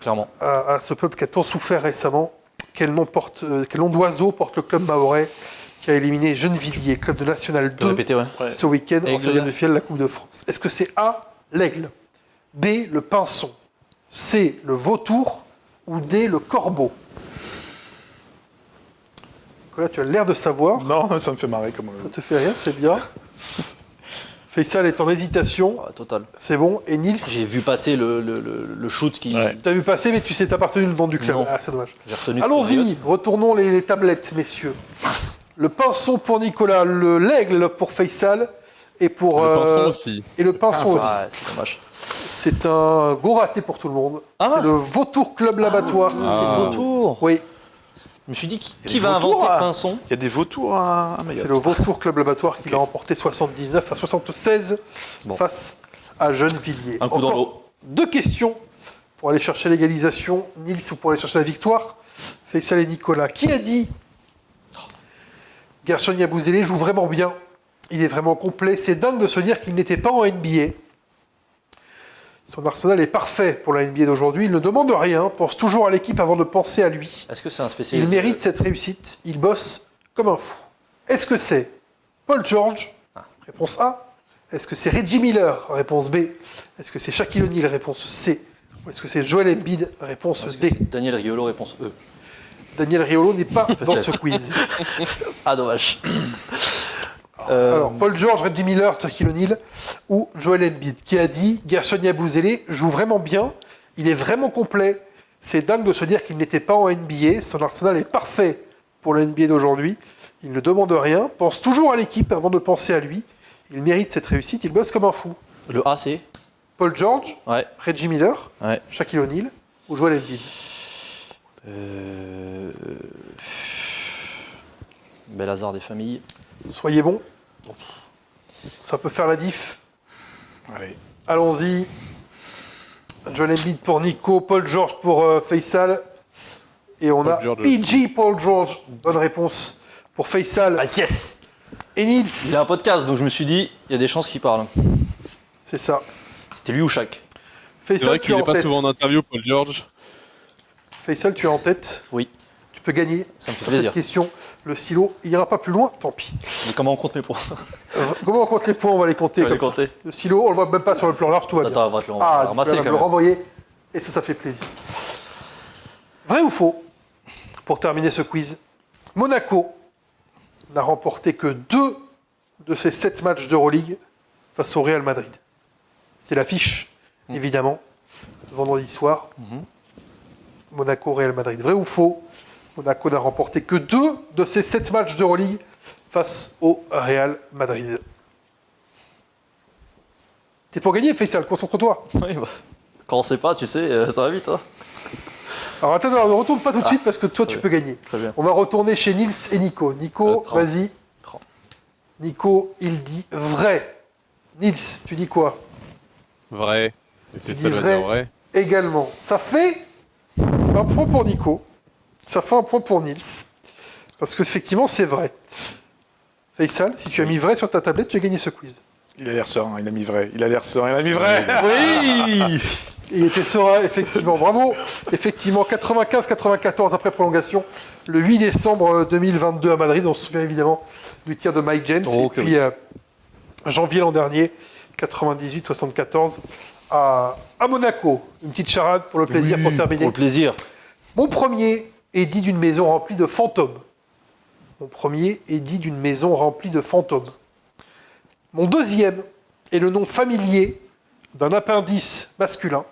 S2: Clairement.
S1: à ce peuple qui a tant souffert récemment. Quel nom d'oiseau porte le club mahorais qui a éliminé Gennevilliers, club de National
S2: Tu peux
S1: 2,
S2: répéter, ouais.
S3: Ouais.
S1: ce week-end en
S2: Aigle.
S1: 16e de finale de la Coupe de France? Est-ce que c'est A, l'aigle, B, le pinson, C, le vautour, ou D, le corbeau? Nicolas, tu as l'air de savoir.
S3: Non, ça me fait marrer comme.
S1: Ça te fait rien, c'est bien. Faisal est en hésitation,
S2: Ah, total.
S1: c'est bon. Et Niels,
S2: J'ai vu passer le shoot qui.
S3: Ouais.
S1: tu as vu passer, mais tu sais, t'as pas retenu le nom du club.
S2: Non.
S1: Ah, c'est dommage.
S2: J'ai retenu que
S1: Allons-y, retournons les tablettes, messieurs. Le pinson pour Nicolas, l'aigle pour Faisal, et pour
S4: Le pinson aussi.
S1: et le pinson aussi.
S2: Ah, c'est dommage.
S1: C'est un go raté pour tout le monde.
S2: Ah.
S1: C'est le Vautour Club Laboratoire.
S2: C'est le vautour.
S1: Oui,
S2: Je me suis dit,
S3: Il y a
S2: qui
S3: des
S2: va
S3: vautours,
S2: inventer
S3: hein.
S2: Pinson?
S3: Il y a des vautours à Mayotte.
S1: c'est le Vautour Club Laboratoire qui
S3: Ok.
S1: l'a remporté 79 à 76
S2: Bon.
S1: face à Gennevilliers.
S2: Un coup dans
S1: Encore
S2: l'eau.
S1: 2 questions pour aller chercher l'égalisation. Niels ou pour aller chercher la victoire. Faisal et Nicolas. Qui a dit Gershon Yabusele joue vraiment bien. Il est vraiment complet. C'est dingue de se dire qu'il n'était pas en NBA. Son arsenal est parfait pour la NBA d'aujourd'hui. Il ne demande rien, pense toujours à l'équipe avant de penser à lui.
S2: Est-ce que c'est un spécialiste?
S1: Il mérite cette réussite. Il bosse comme un fou. Est-ce que c'est Paul George, Réponse A. Est-ce que c'est Reggie Miller? Réponse B. Est-ce que c'est Shaquille O'Neal? Réponse C. Ou est-ce que c'est Joel Embiid? Réponse D.
S2: Daniel Riolo, réponse E.
S1: Daniel Riolo n'est pas dans ce quiz.
S2: Ah, dommage.
S1: Alors, Paul George, Reggie Miller, Shaquille O'Neal ou Joel Embiid, qui a dit Gershon Yabusele joue vraiment bien, il est vraiment complet. C'est dingue de se dire qu'il n'était pas en NBA, son arsenal est parfait pour le NBA d'aujourd'hui. Il ne demande rien, pense toujours à l'équipe avant de penser à lui. Il mérite cette réussite, il bosse comme un fou.
S2: Le A, c'est
S1: Paul George,
S2: Ouais.
S1: Reggie Miller,
S2: Ouais.
S1: Shaquille O'Neal ou Joel Embiid.
S2: Bel hasard des familles.
S1: Soyez bons. Ça peut faire la diff.
S3: Allez.
S1: Allons-y. Joel Embiid pour Nico, Paul George pour Faisal. Et on
S4: Paul
S1: a
S4: George
S1: PG Paul George. Bonne réponse pour Faisal.
S2: Ah, yes.
S1: Et Nils.
S2: Il a un podcast, donc je me suis dit, il y a des chances qu'il parle.
S1: C'est ça.
S2: C'était lui ou Shaq?
S4: C'est
S1: Faisal,
S4: vrai
S1: tu
S4: qu'il
S1: es
S4: n'est
S1: en
S4: pas
S1: tête.
S4: souvent en interview, Paul George.
S1: Faisal, tu es en tête.
S2: Oui.
S1: Tu peux gagner
S2: Ça me fait
S1: sur
S2: plaisir.
S1: cette question. Le stylo, il n'ira pas plus loin, tant pis.
S2: Mais comment on compte mes points?
S1: Comment on compte les points? On va les compter
S2: Tu vas les
S1: comme ça.
S2: compter?
S1: Le stylo, on le voit même pas sur le plan large, tout va bien.
S2: Attends, on va te le
S1: Ah,
S2: ramasser
S1: tu vas
S2: quand
S1: me le
S2: même.
S1: renvoyer. Et ça fait plaisir. Vrai ou faux? Pour terminer ce quiz, Monaco n'a remporté que 2 de ses 7 matchs d'Euroleague face au Real Madrid. C'est l'affiche, évidemment, vendredi soir. Monaco-Real Madrid. Vrai ou faux? Monaco n'a remporté que 2 de ses 7 matchs d'Euroleague face au Real Madrid. C'est pour gagner, Faisal, concentre-toi.
S2: Oui, bah, quand on sait pas, tu sais, ça va vite. Hein.
S1: Alors attends, ne retourne pas tout de suite parce que toi, tu
S2: oui.
S1: peux gagner.
S2: Très bien.
S1: On va retourner chez Nils et Nico. Nico,
S2: 30.
S1: vas-y.
S2: 30.
S1: Nico, il dit vrai. Nils, tu dis quoi?
S4: Vrai.
S1: Tu
S4: Et ça
S1: dis
S4: doit
S1: vrai
S4: dire vrai.
S1: également. Ça fait un point pour Nico. Ça fait un point pour Nils. Parce qu'effectivement, c'est vrai. Faisal, si tu as mis vrai sur ta tablette, tu as gagné ce quiz.
S3: Il a l'air serein, il a mis vrai. Il a l'air serein, il a mis vrai.
S2: Oui.
S1: Il était serein, effectivement. Bravo. Effectivement, 95-94 après prolongation, le 8 décembre 2022 à Madrid. On se souvient évidemment du tir de Mike James.
S2: Oh,
S1: et
S2: que
S1: puis, janvier l'an dernier, 98-74 à Monaco. Une petite charade pour le plaisir, pour terminer.
S2: Pour le plaisir.
S1: Mon premier est dit d'une maison remplie de fantômes. Mon premier est dit d'une maison remplie de fantômes. Mon deuxième est le nom familier d'un appendice masculin.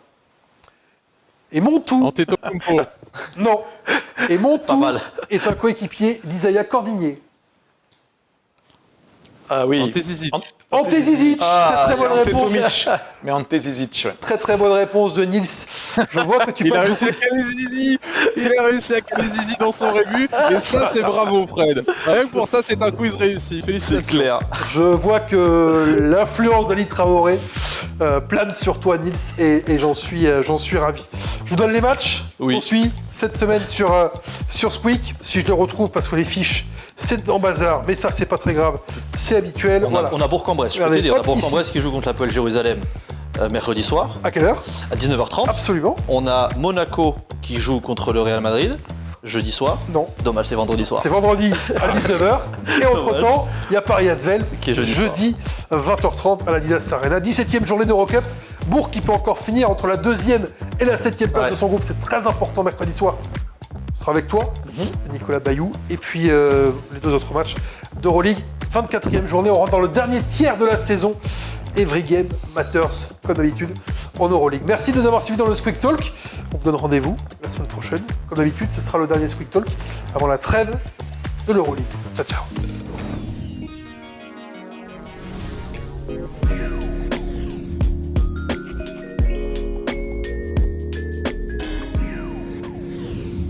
S1: Et mon tout,
S4: Antetokounmpo.
S1: non. Et mon tout
S2: mal.
S1: est un coéquipier d'Isaiah Cordigné.
S3: Ah oui.
S4: Ante Zizic.
S1: Ante Zizic,
S2: Ah,
S1: très très bonne réponse.
S3: Antetomic. Mais Ante Zizic, ouais.
S1: Très très bonne réponse de Nils. Je vois que tu
S4: Il a
S1: passes
S4: réussi à caler Zizi. Il a réussi à caler Zizi dans son rébut. Et ça, c'est bravo, Fred. Rien que pour ça, c'est un quiz réussi.
S2: C'est
S4: Félicitations.
S2: clair.
S1: Je vois que l'influence d'Ali Traoré plane sur toi, Nils, et j'en suis ravi. Je vous donne les matchs.
S2: Oui.
S1: On suit cette semaine sur Squeak. Si je le retrouve, parce que les fiches, c'est en bazar, mais ça, c'est pas très grave. C'est habituel. Voilà.
S2: On a Bourg-en-Bresse, je peux te
S1: Regardez,
S2: dire. On a
S1: hop,
S2: Bourg-en-Bresse qui joue contre l'Apoel Jérusalem mercredi soir
S1: À quelle heure?
S2: à 19h30.
S1: Absolument.
S2: On a Monaco qui joue contre le Real Madrid jeudi soir.
S1: Non.
S2: Dommage, c'est vendredi soir.
S1: C'est vendredi à 19h. Et entre-temps, il y a Paris-Asvel,
S2: Qui est jeudi
S1: 20h30 à l'Adidas Arena. 17e journée d'Eurocup. Bourg qui peut encore finir entre la 2e et la 7e place
S2: Ouais.
S1: de son groupe. C'est très important mercredi soir. Ce sera avec toi, Nicolas Bayou. Et puis les 2 autres matchs d'Euroleague. 24e journée, on rentre dans le dernier tiers de la saison. Every game matters, comme d'habitude, en Euroleague. Merci de nous avoir suivis dans le Squeak Talk. On vous donne rendez-vous la semaine prochaine. Comme d'habitude, ce sera le dernier Squeak Talk avant la trêve de l'Euroleague. Ciao, ciao.